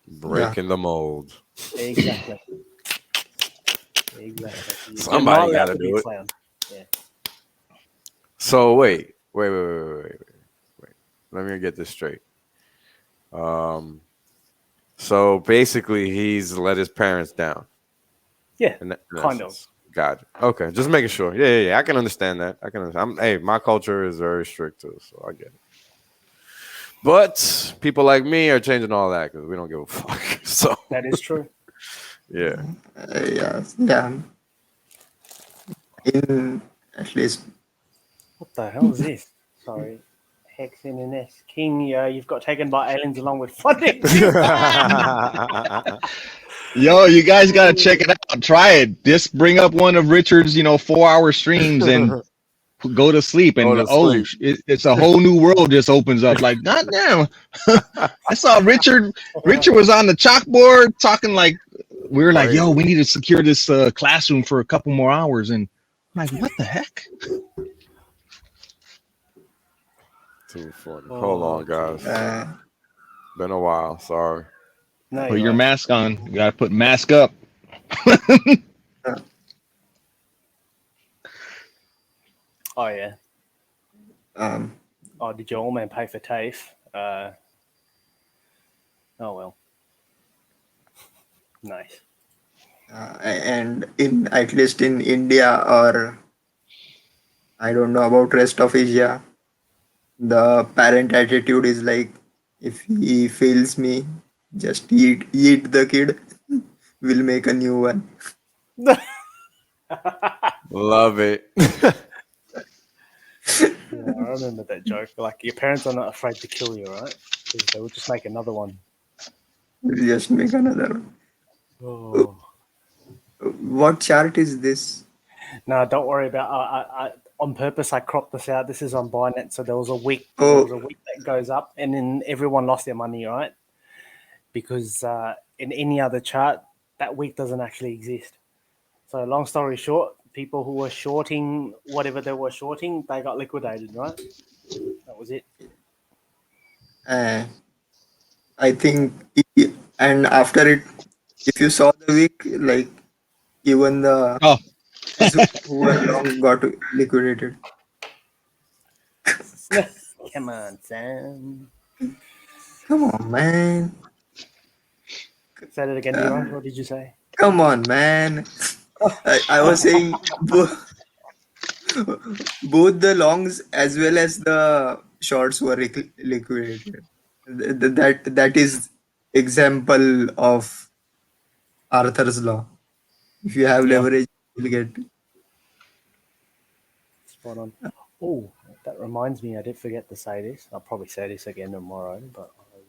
Breaking the mold. Exactly. You're not Somebody got allowed to to be do a it. clown. Yeah. So wait. Let me get this straight. So basically, he's let his parents down. Yeah. In Kind of. essence. Got it. Okay, just making sure. Yeah. I can understand that. Hey, my culture is very strict too, so I get it. But people like me are changing all that because we don't give a fuck. So That is true. yeah. Yeah. In at least. What the hell is this? Sorry. HexAsians. King, you've got taken by aliens along with funding. Yo, you guys gotta check it out. Try it. Just bring up one of Richard's, 4-hour streams and go to sleep. Go And to sleep. it's a whole new world just opens up. Like, goddamn, I saw Richard. Richard was on the chalkboard talking like we were like, yo, we need to secure this classroom for a couple more hours. And I'm like, what the heck? Too funny. Hold on, guys. Uh, Been a while. Sorry. No, Put you're your right. mask on. You gotta put mask up. Oh, yeah. um, Oh, did your old man pay for TAFE? Oh, well. Nice. and in at least in India, or I don't know about rest of Asia, the parent attitude is like, if he fails me, just eat the kid. We'll make a new one. Love it. Yeah, I remember that joke. Like, your parents are not afraid to kill you, right? 'Cause they will just make another one. We'll just make another one. Oh. What chart is this? No, don't worry about. I on purpose I cropped this out. This is on Binance, so there was a week. Oh. There was a week that goes up, and then everyone lost their money, right? Because in any other chart, that week doesn't actually exist. So, long story short, people who were shorting whatever they were shorting, they got liquidated, right? That was it. I think, and after it, if you saw the week, like even the Oh. who were long got liquidated. Come on, Sam. Come on, man. Say that again, Dion. What did you say? Come on, man. I was saying both the longs as well as the shorts were liquidated. That is example of Arthur's law. If you have Yeah. leverage, you'll get. Spot on. Oh, that reminds me, I did forget to say this. I'll probably say this again tomorrow, but I will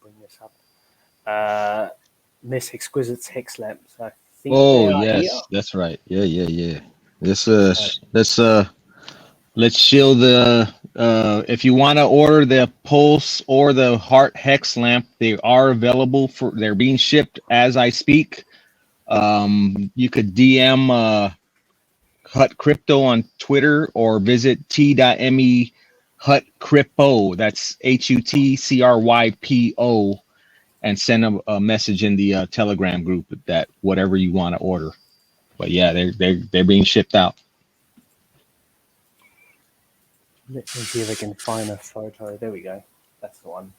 bring this up. Miss Exquisite's Hex Lamps. I think Oh they are yes, here. that's right. Yeah. Let's show the if you want to order the Pulse or the Heart Hex lamp, they are available they're being shipped as I speak. You could DM Hut Crypto on Twitter or visit t.me Hut Crypto. That's HUTCRYPO, and send a message in the Telegram group that whatever you want to order. But yeah, they're being shipped out. Let me see if I can find a photo. There we go. That's the one.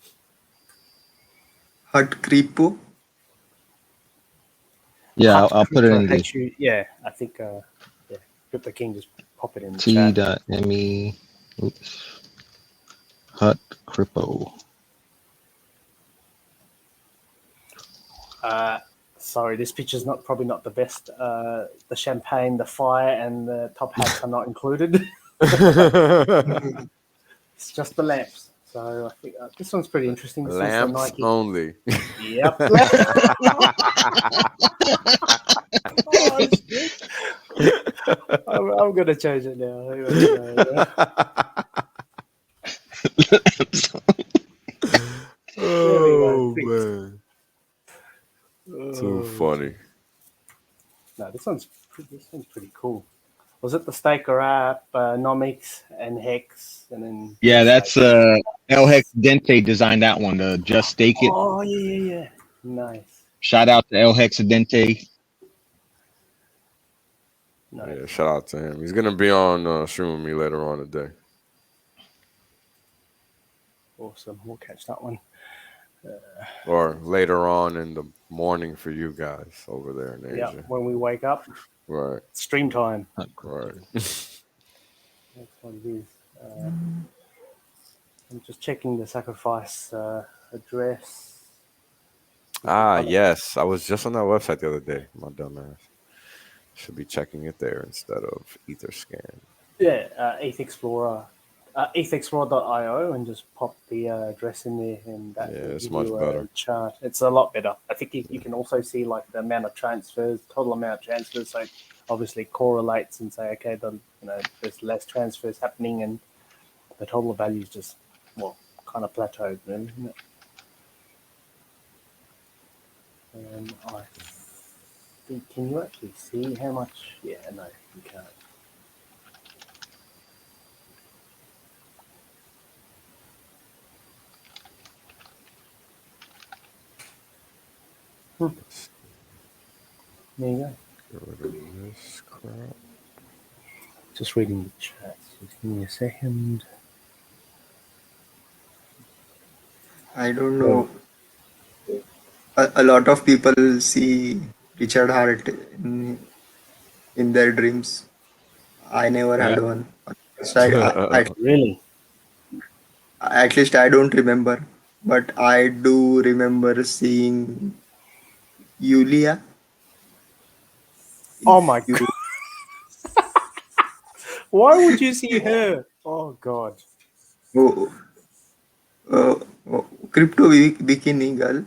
Hut Creepo. Yeah, Hut I'll put it Crypto in the HU. Yeah, I think. Yeah, Crypto King just pop it in the chat. t.me Hut Crypto. sorry, this picture's probably not the best. The champagne, the fire, and the top hats are not included. It's just the lamps. So I think this one's pretty interesting. This Lamps one's the Nike. only. Yep. I'm gonna change it now. Oh man, too funny. No, this one's pretty cool. Was it the Staker app, Nomics, and Hex, and then? Yeah, that's El Hex Dente designed that one to just stake it. Oh yeah. Nice. Shout out to El Hex Dente. Nice. Yeah, shout out to him. He's gonna be on stream with me later on today. Awesome. We'll catch that one. Or later on in the morning for you guys over there in Asia. Yeah, when we wake up. Right. Stream time. Right. That's what it is. I'm just checking the sacrifice address. Yes. I was just on that website the other day. My dumb ass. Should be checking it there instead of Etherscan. Yeah, ETH Explorer. ETHExplorer.io and just pop the address in there, and that will it's give much you better. a chart. It's a lot better. I think you can also see like the amount of transfers, total amount of transfers. So obviously correlates and say, okay, there's less transfers happening, and the total value is just kind of plateaued, really, isn't it? And I think, can you actually see how much? Yeah, no, you can't. There you go. Get rid of this crap. Just reading the chat. Just give me a second. I don't know. A lot of people see Richard Hart in their dreams. I never had one. Really? At least I don't remember. But I do remember seeing Yulia. Oh my god. Why would you see her? Oh god. Crypto Bikini Girl.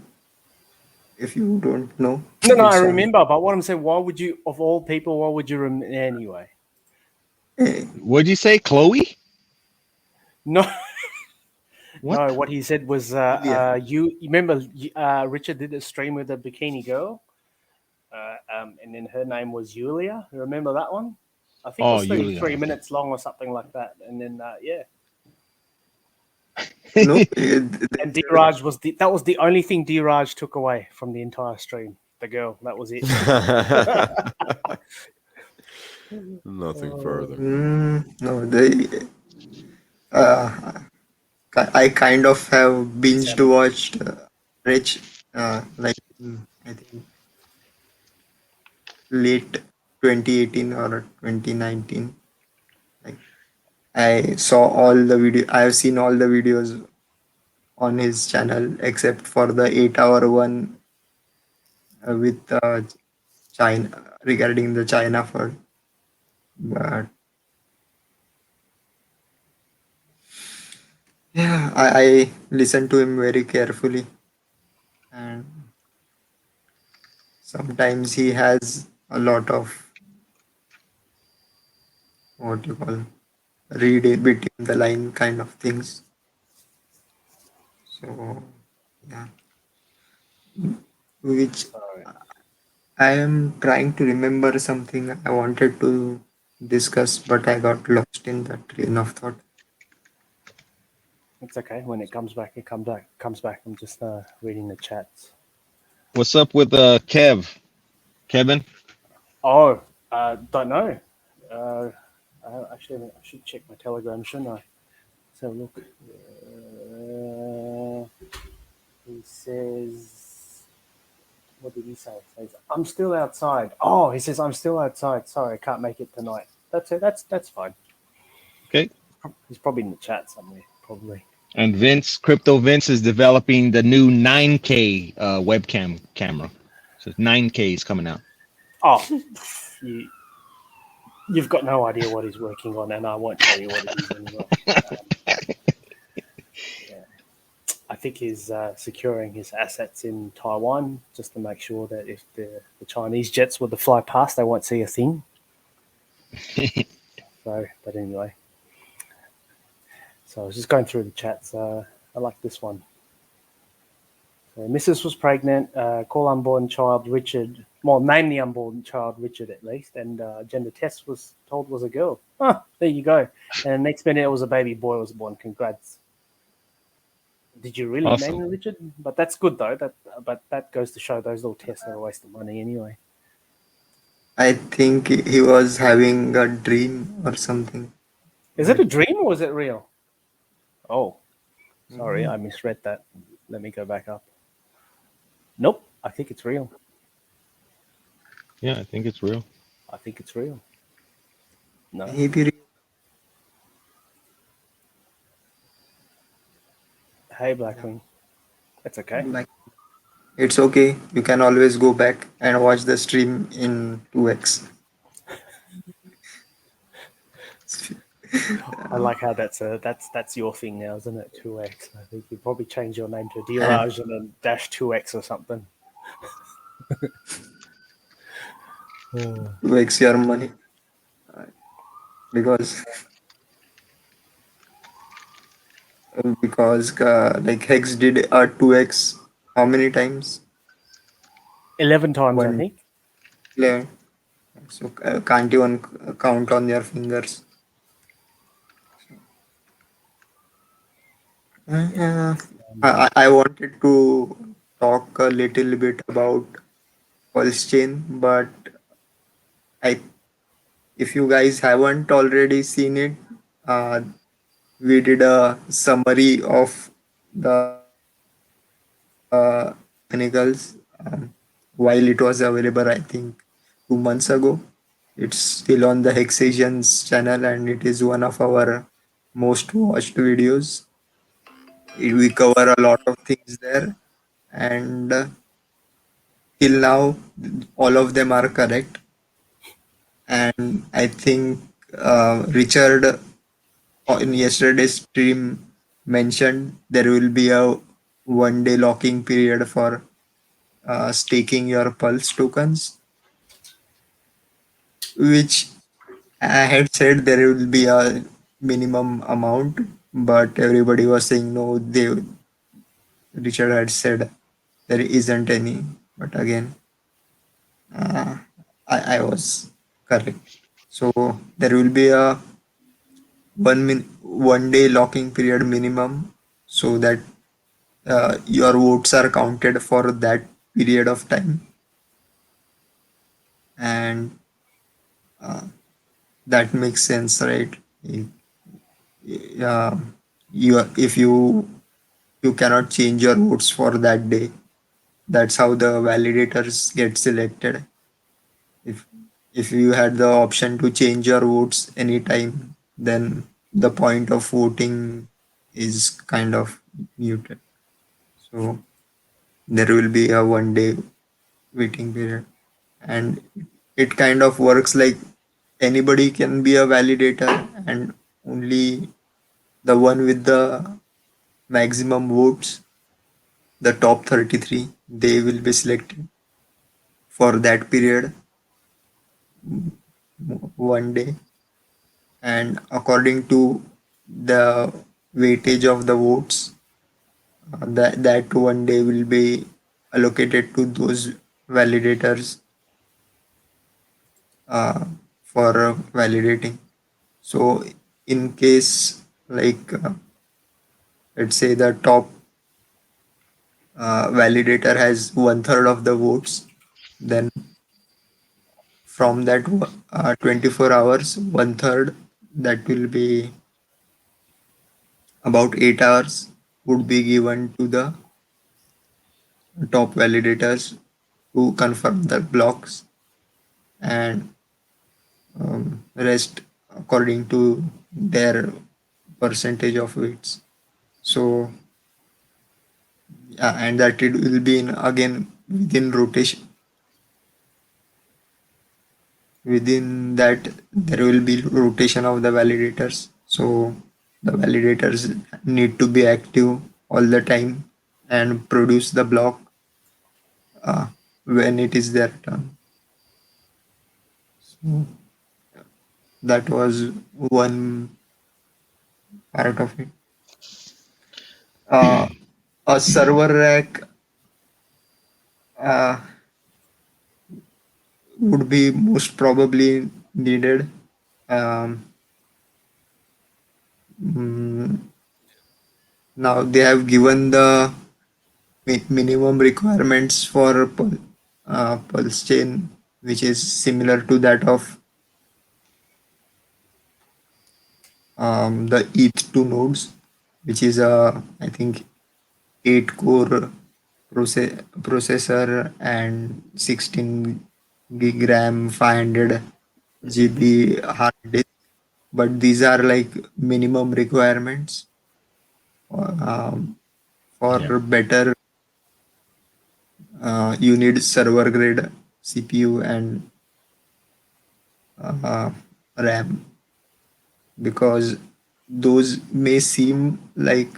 If you don't know. No, I remember. But what I'm saying, why would you, of all people, why would you remember anyway? What'd you say, Chloe? No. What? No, what he said was, you remember Richard did a stream with a bikini girl, and then her name was Yulia. Remember that one? I think it was 33 Yulia. minutes long or something like that. And then, yeah. No. And D-Raj that was the only thing D-Raj took away from the entire stream. The girl, that was it. Nothing further. No, I kind of have binged watched Rich, like I think late 2018 or 2019. Like I saw all the video. I have seen all the videos on his channel except for the 8-hour one with China regarding the China fund. But yeah, I listen to him very carefully, and sometimes he has a lot of what you call read it between the line kind of things. So yeah, which I am trying to remember something I wanted to discuss, but I got lost in that train of thought. It's okay. When it comes back, it comes back. I'm just reading the chats. What's up with Kevin? Oh, don't know. Actually, I should check my Telegram, shouldn't I? Let's have a look. He says, what did he say? He says, I'm still outside. Oh, he says, I'm still outside. Sorry, I can't make it tonight. That's it. That's fine. Okay. He's probably in the chat somewhere, probably. And Crypto Vince is developing the new 9K webcam camera. So 9K is coming out. Oh, you've got no idea what he's working on, and I won't tell you what it is anymore. Yeah. I think he's securing his assets in Taiwan just to make sure that if the Chinese jets were to fly past, they won't see a thing. So, but anyway. So I was just going through the chats. I like this one. So Mrs. was pregnant. Call unborn child Richard. Well, name the unborn child Richard at least. And gender test was told was a girl. Huh, there you go. And the next minute it was a baby boy was born. Congrats. Did you really Awesome. name him Richard? But that's good though. But that goes to show those little tests are a waste of money anyway. I think he was having a dream or something. Is it a dream or is it real? Oh, sorry, I misread that. Let me go back up. Nope, I think it's real. Yeah, I think it's real. I think it's real. No. Maybe Hey, Blackwing. That's okay. like it's okay. You can always go back and watch the stream in 2x. I like how that's your thing now, isn't it? 2x. I think you'd probably change your name to Diraj and then dash 2x or something. 2x your money. Because like Hex did a 2x how many times? 11 times, I One. think. Yeah. So can't even count on your fingers. I wanted to talk a little bit about PULSECHAIN, but if you guys haven't already seen it, we did a summary of the mechanicals while it was available, I think 2 months ago. It's still on the HexAsians channel and it is one of our most watched videos. We cover a lot of things there, and till now all of them are correct. And I think Richard in yesterday's stream mentioned there will be a 1-day locking period for staking your Pulse tokens, which I had said there will be a minimum amount, but everybody was saying no. Richard had said there isn't any, but again, I was correct. So there will be a 1 day locking period minimum, so that your votes are counted for that period of time, and that makes sense, right? Yeah, if you cannot change your votes for that day. That's how the validators get selected. If you had the option to change your votes anytime, then the point of voting is kind of muted. So there will be a 1-day waiting period, and it kind of works like anybody can be a validator, and only the one with the maximum votes, the top 33, they will be selected for that period, 1 day. And according to the weightage of the votes, that 1 day will be allocated to those validators for validating. So in case, like let's say the top validator has 1/3 of the votes, then from that 24 hours, 1/3, that will be about 8 hours, would be given to the top validators to confirm the blocks, and rest according to their percentage of weights. So and that it will be again within rotation. within that there will be rotation of the validators. So the validators need to be active all the time and produce the block uh, when it is their turn. So that was one part of it. A server rack uh, would be most probably needed. Um, mm, Now they have given the minimum requirements for pulse chain, which is similar to that of the ETH2 nodes, which is I think 8 core processor and 16 gig RAM, 500 GB hard disk. But these are like minimum requirements for Yeah. better. You need server grade CPU and RAM, because those may seem like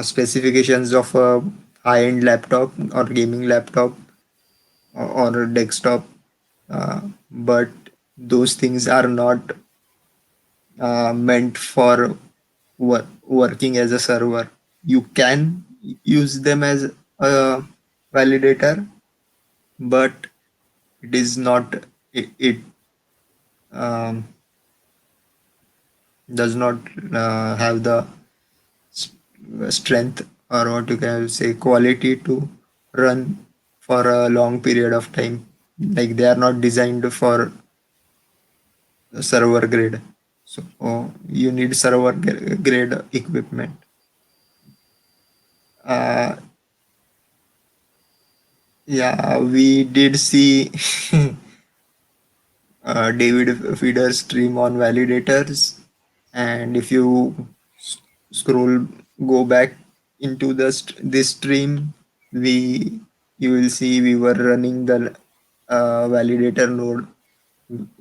specifications of a high-end laptop or gaming laptop or a desktop, but those things are not meant for working as a server. You can use them as a validator, but it is not. It um, does not have the strength, or what you can say, quality to run for a long period of time. Like they are not designed for server grade. So you need server grade equipment. Uh, yeah, we did see David Feeder stream on validators, and if you scroll, go back into this stream, we you will see we were running the validator node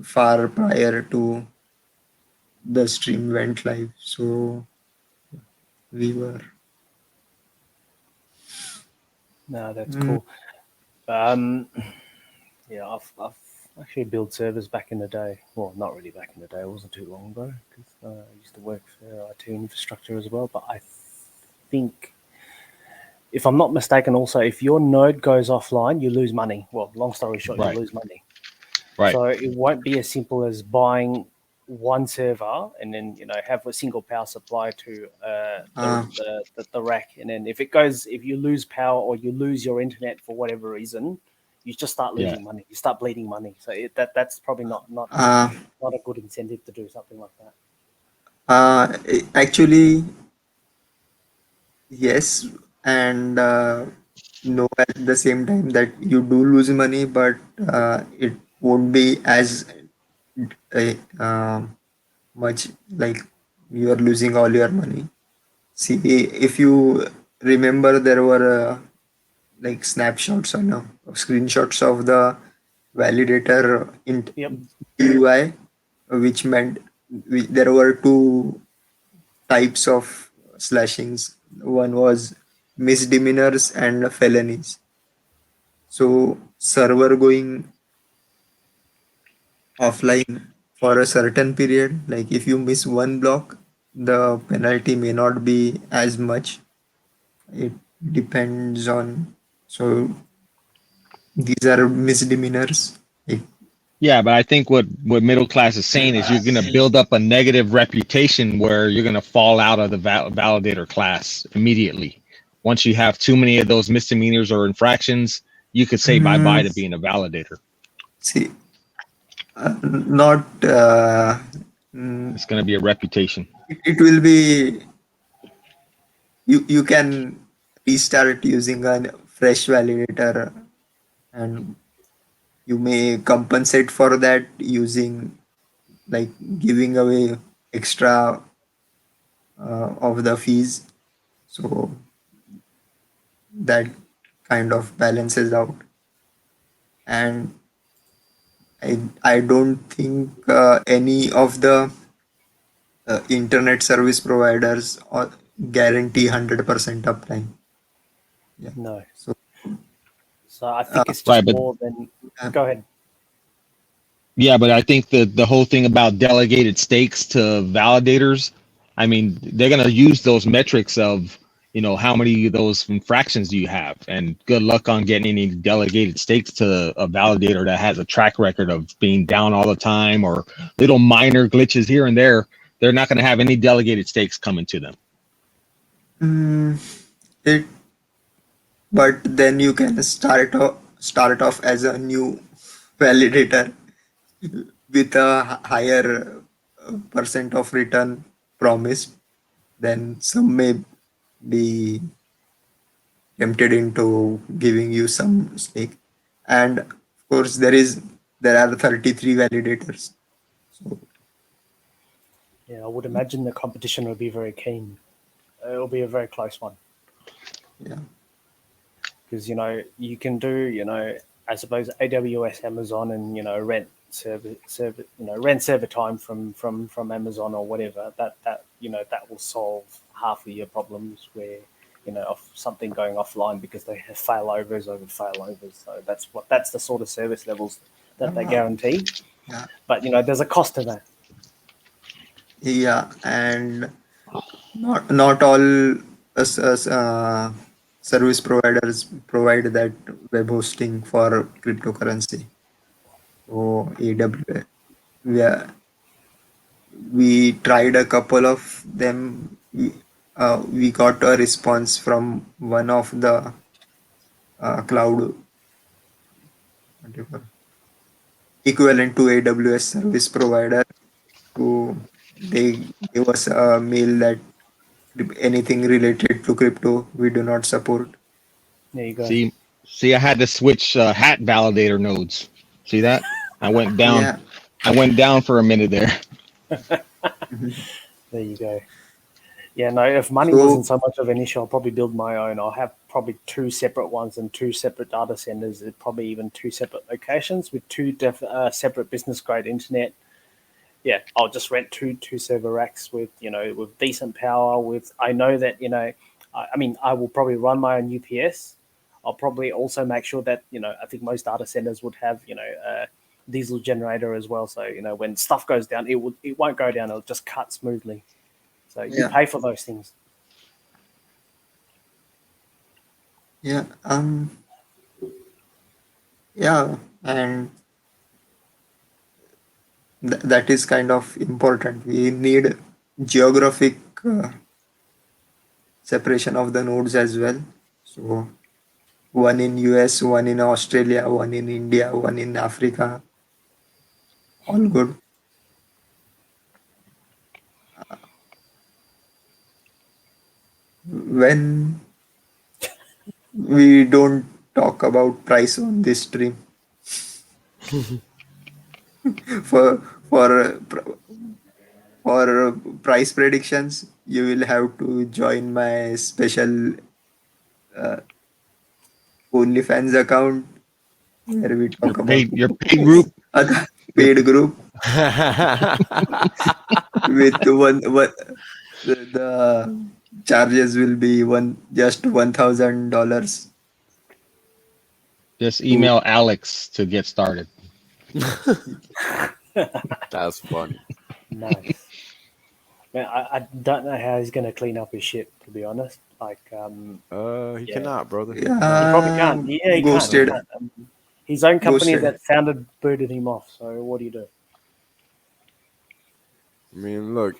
far prior to the stream went live. So we were. No, that's Mm. cool. Yeah, I've actually built servers back in the day. Well, not really back in the day. It wasn't too long ago because I used to work for IT infrastructure as well. But I think, if I'm not mistaken, also if your node goes offline, you lose money. Well, long story short, you Right. lose money. Right. So it won't be as simple as buying one server and then have a single power supply to the rack, and then if you lose power or you lose your internet for whatever reason, you just start Yeah. losing money. You start bleeding money. So that's probably not Uh, a good incentive to do something like that. Actually, yes, and no, at the same time that you do lose money, but it won't be as uh, much like you are losing all your money. See, if you remember, there were like snapshots or no screenshots of the validator in Yep. UI, which meant there were two types of slashings. One was misdemeanors and felonies. So server going offline for a certain period, like if you miss one block, the penalty may not be as much. It depends on. So these are misdemeanors. Like, Yeah, but I think what middle class is saying is you're going to build up a negative reputation where you're going to fall out of the validator class immediately. Once you have too many of those misdemeanors or infractions, you could say bye bye to being a validator. see, not. Mm, It's going to be a reputation. it will be. You can restart using a fresh validator, and you may compensate for that using, like, giving away extra of the fees, so that kind of balances out. and I don't think any of the internet service providers guarantee 100% uptime. Yeah. No. So So I think it's just Right, but more than. Go ahead. yeah, but I think the whole thing about delegated stakes to validators, I mean, they're gonna use those metrics of, how many of those infractions do you have, and good luck on getting any delegated stakes to a validator that has a track record of being down all the time or little minor glitches here and there. They're not gonna have any delegated stakes coming to them. it, but then you can start off as a new validator with a higher percent of return promised. Then some may be tempted into giving you some stake, and of course there are 33 validators. So Yeah, I would imagine the competition will be very keen. It'll be a very close one. yeah, Because you can do I suppose AWS, Amazon, and rent server time from Amazon or whatever. That will solve half of your problems where of something going offline because they have failovers over failovers. So that's the sort of service levels that they guarantee. yeah, But there's a cost to that. yeah, and not all service providers provide that web hosting for cryptocurrency. So AWS, we tried a couple of them. We got a response from one of the cloud whatever, equivalent to AWS service provider. So they gave us a mail that anything related to crypto we do not support. There you go. See, I had to switch hat validator nodes. See that? I went down. Yeah. I went down for a minute there. There you go. Yeah, no, if money wasn't so much of an issue, I'll probably build my own. I'll have probably 2 separate ones and 2 separate data centers, probably even 2 separate locations with 2 separate business grade internet. Yeah, I'll just rent two server racks with decent power. I know that I will probably run my own UPS. I'll probably also make sure that I think most data centers would have a diesel generator as well. So when stuff goes down, it won't go down. It'll just cut smoothly. So you pay for those things. Yeah. Yeah, and that is kind of important. We need geographic separation of the nodes as well. So one in US, one in Australia, one in India, one in Africa. All good. When we don't talk about price on this stream, for price predictions, you will have to join my special OnlyFans account where we talk about Your paid group. other paid group with the charges will be just $1,000. Just email Alex to get started. That's funny. Nice. Man, I don't know how he's going to clean up his shit, to be honest. Like, he cannot, brother. he probably can't. Yeah, he ghosted. can't. His own company Ghosted. that founded booted him off. So what do you do? I mean, look,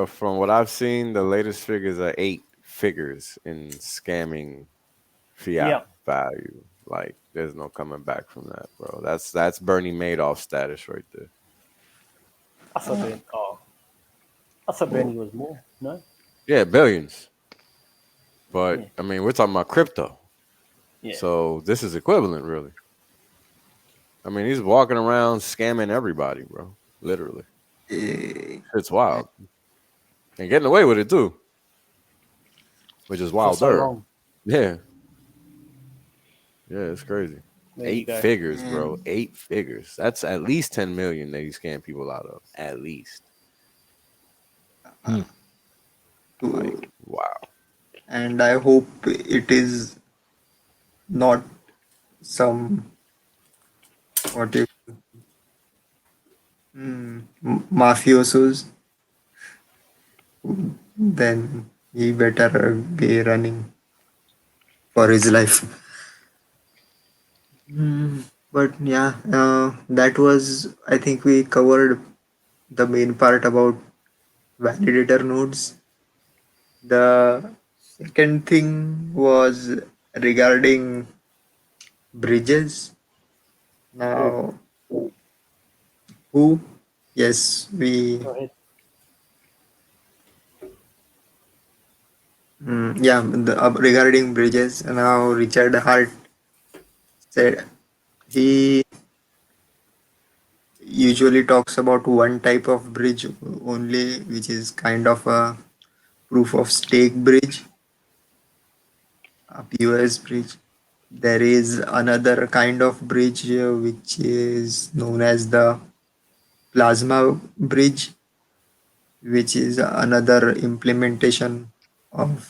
from what I've seen, the latest figures are 8 figures in scamming fiat value. Like, there's no coming back from that, bro. That's Bernie Madoff status right there. I thought Bernie was more. No. Yeah, billions. But I mean, we're talking about crypto. Yeah. So this is equivalent, really. I mean, he's walking around scamming everybody, bro. Literally. It's wild. And getting away with it, too. Which is wild. So long. Yeah. Yeah, it's crazy. There you Eight go. figures, bro. And 8 figures. That's at least 10 million that you scam people out of. At least. Like, to, wow. and I hope it is not some what if mafiosos. Then he better be running for his life. But yeah, that was, I think we covered the main part about validator nodes. The second thing was regarding bridges. Good. Now, who? Yes, we. Go ahead. Yeah, regarding bridges. Now, Richard Hart said he usually talks about one type of bridge only, which is kind of a proof of stake bridge, a POS bridge. There is another kind of bridge which is known as the plasma bridge, which is another implementation of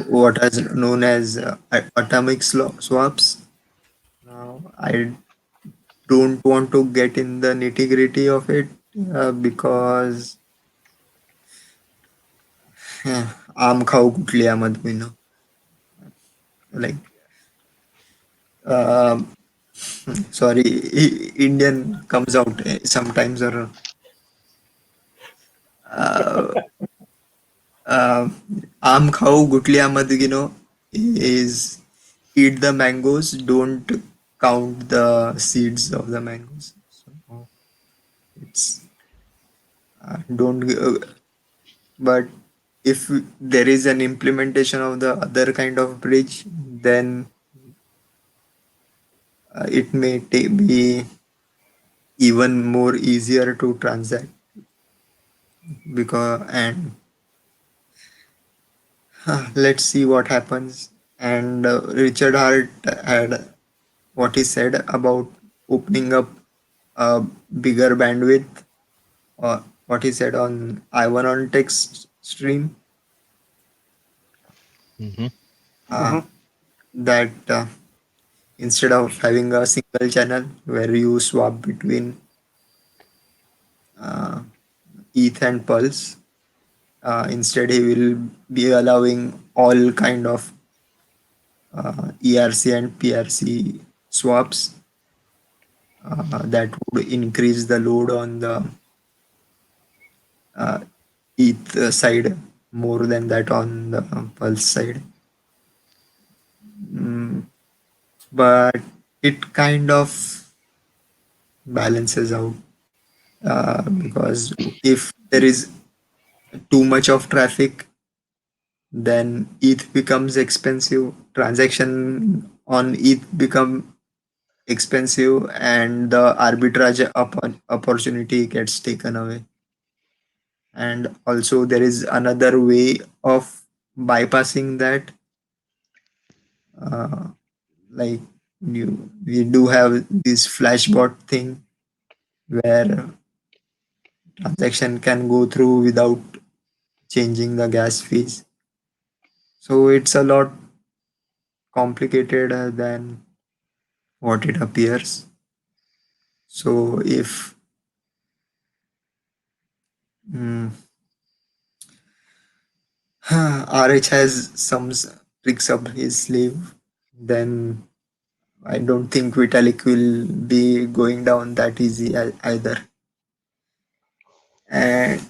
what is known as atomic swaps. Now, I don't want to get in the nitty gritty of it because आम खाऊ कुठली मत like uh, sorry, Indian comes out sometimes, or uh, uh, आम खाऊ गुटलिया मत is eat the mangoes, don't count the seeds of the mangoes. So it's don't but if there is an implementation of the other kind of bridge, then it may be even more easier to transact, because and let's see what happens. And Richard Hart had what he said about opening up a bigger bandwidth, or what he said on I1 on text stream, Hmm. uh, that instead of having a single channel where you swap between uh, ETH and Pulse, instead he will be allowing all kind of ERC and PRC swaps that would increase the load on the uh, ETH side more than that on the Pulse side. Mm, but it kind of balances out because if there is too much of traffic, then ETH becomes expensive. Transaction on ETH become expensive, and the arbitrage opportunity gets taken away. And also, there is another way of bypassing that. Uh, like we do have this flashbot thing where transaction can go through without changing the gas fees. So it's a lot complicated than what it appears. So if mm, RH has some tricks up his sleeve, then I don't think Vitalik will be going down that easy either. And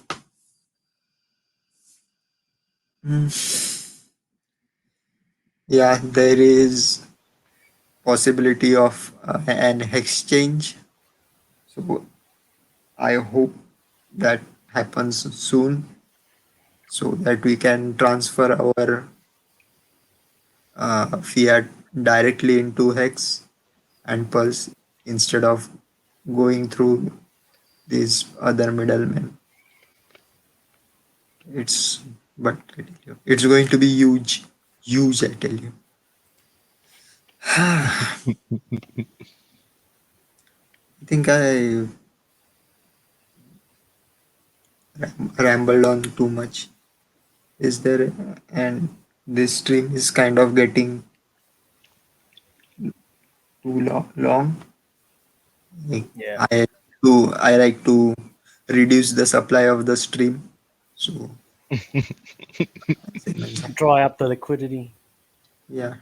yeah, there is possibility of an exchange. So I hope that happens soon so that we can transfer our fiat directly into Hex and Pulse instead of going through these other middlemen. It's but I tell you, it's going to be huge, huge. I tell you. I think I rambled on too much. Is there? And this stream is kind of getting too long. Like, Yeah. I like to reduce the supply of the stream. So Dry up the liquidity. yeah,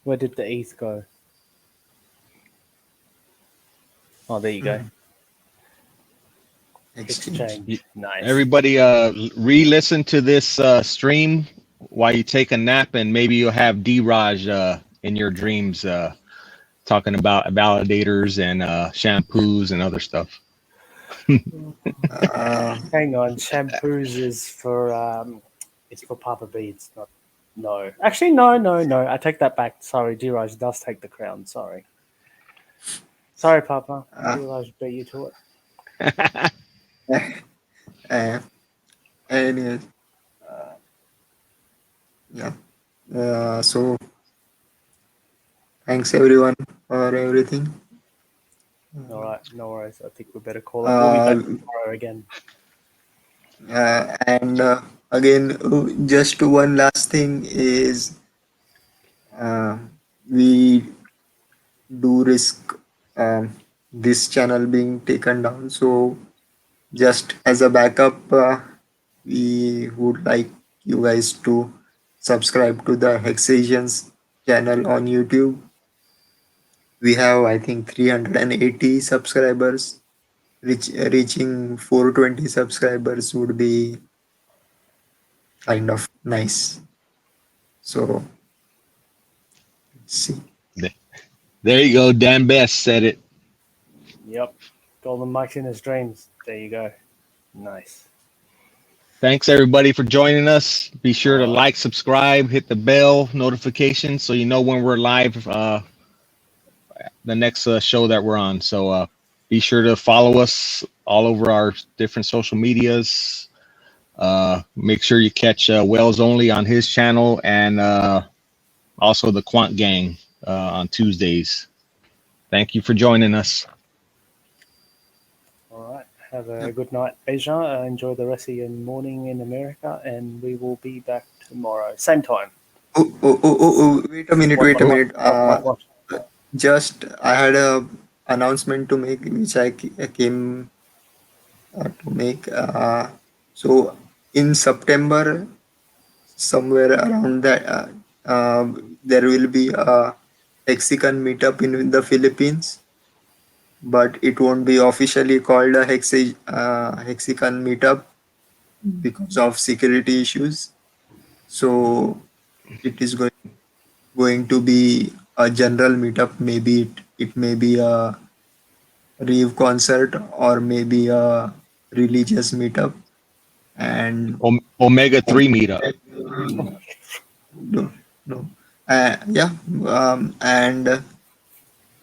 Where did the ETH go? Oh, there you go. Exchange. Nice. Everybody, re-listen to this stream while you take a nap, and maybe you'll have D-Raj in your dreams talking about validators and shampoos and other stuff. Hang on, shampoos is for it's for Papa B. It's not. No, actually, no. I take that back. Sorry, D-Raj does take the crown. Sorry, Papa. D-Raj beat you to it. Anyway, yeah. So thanks everyone for everything. All right, no worries. I think we better call it. We'll be back tomorrow again. And again, just one last thing is we do risk this channel being taken down. So just as a backup, we would like you guys to subscribe to the HexAsians channel on YouTube. We have, I think, 380 subscribers. Reaching 420 subscribers would be kind of nice. So let's see. There you go. Dan Best said it. Yep, Golden Mike's in his dreams. There you go. Nice. Thanks everybody for joining us. Be sure to like, subscribe, hit the bell notification so you know when we're live. The next show that we're on. So be sure to follow us all over our different social medias. Make sure you catch Wells Only on his channel, and also the Quant Gang on Tuesdays. Thank you for joining us. All right. Have a good night, Asia. Enjoy the rest of your morning in America, and we will be back tomorrow. Same time. Oh, wait a minute. What? Just I had a announcement to make, which I came to make. So in September, somewhere around that, there will be a Mexican meetup in the Philippines, but it won't be officially called a Mexican meetup because of security issues. So it is going to be a general meetup. Maybe it may be a rave concert or maybe a religious meetup. And Omega 3 meetup. No. And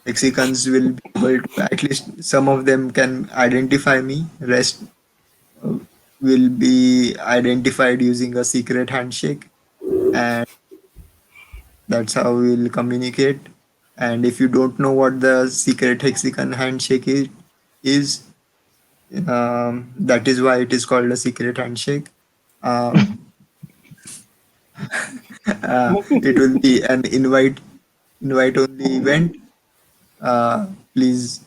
Mexicans will be able to, at least some of them can identify me. Rest will be identified using a secret handshake, and that's how we'll communicate. And if you don't know what the secret Mexican handshake is that is why it is called a secret handshake. It will be an invite only event. Please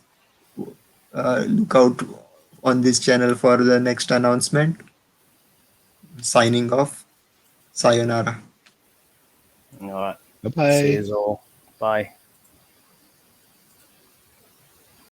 look out on this channel for the next announcement. Signing off. Sayonara. All right. Bye-bye. See you all. Bye.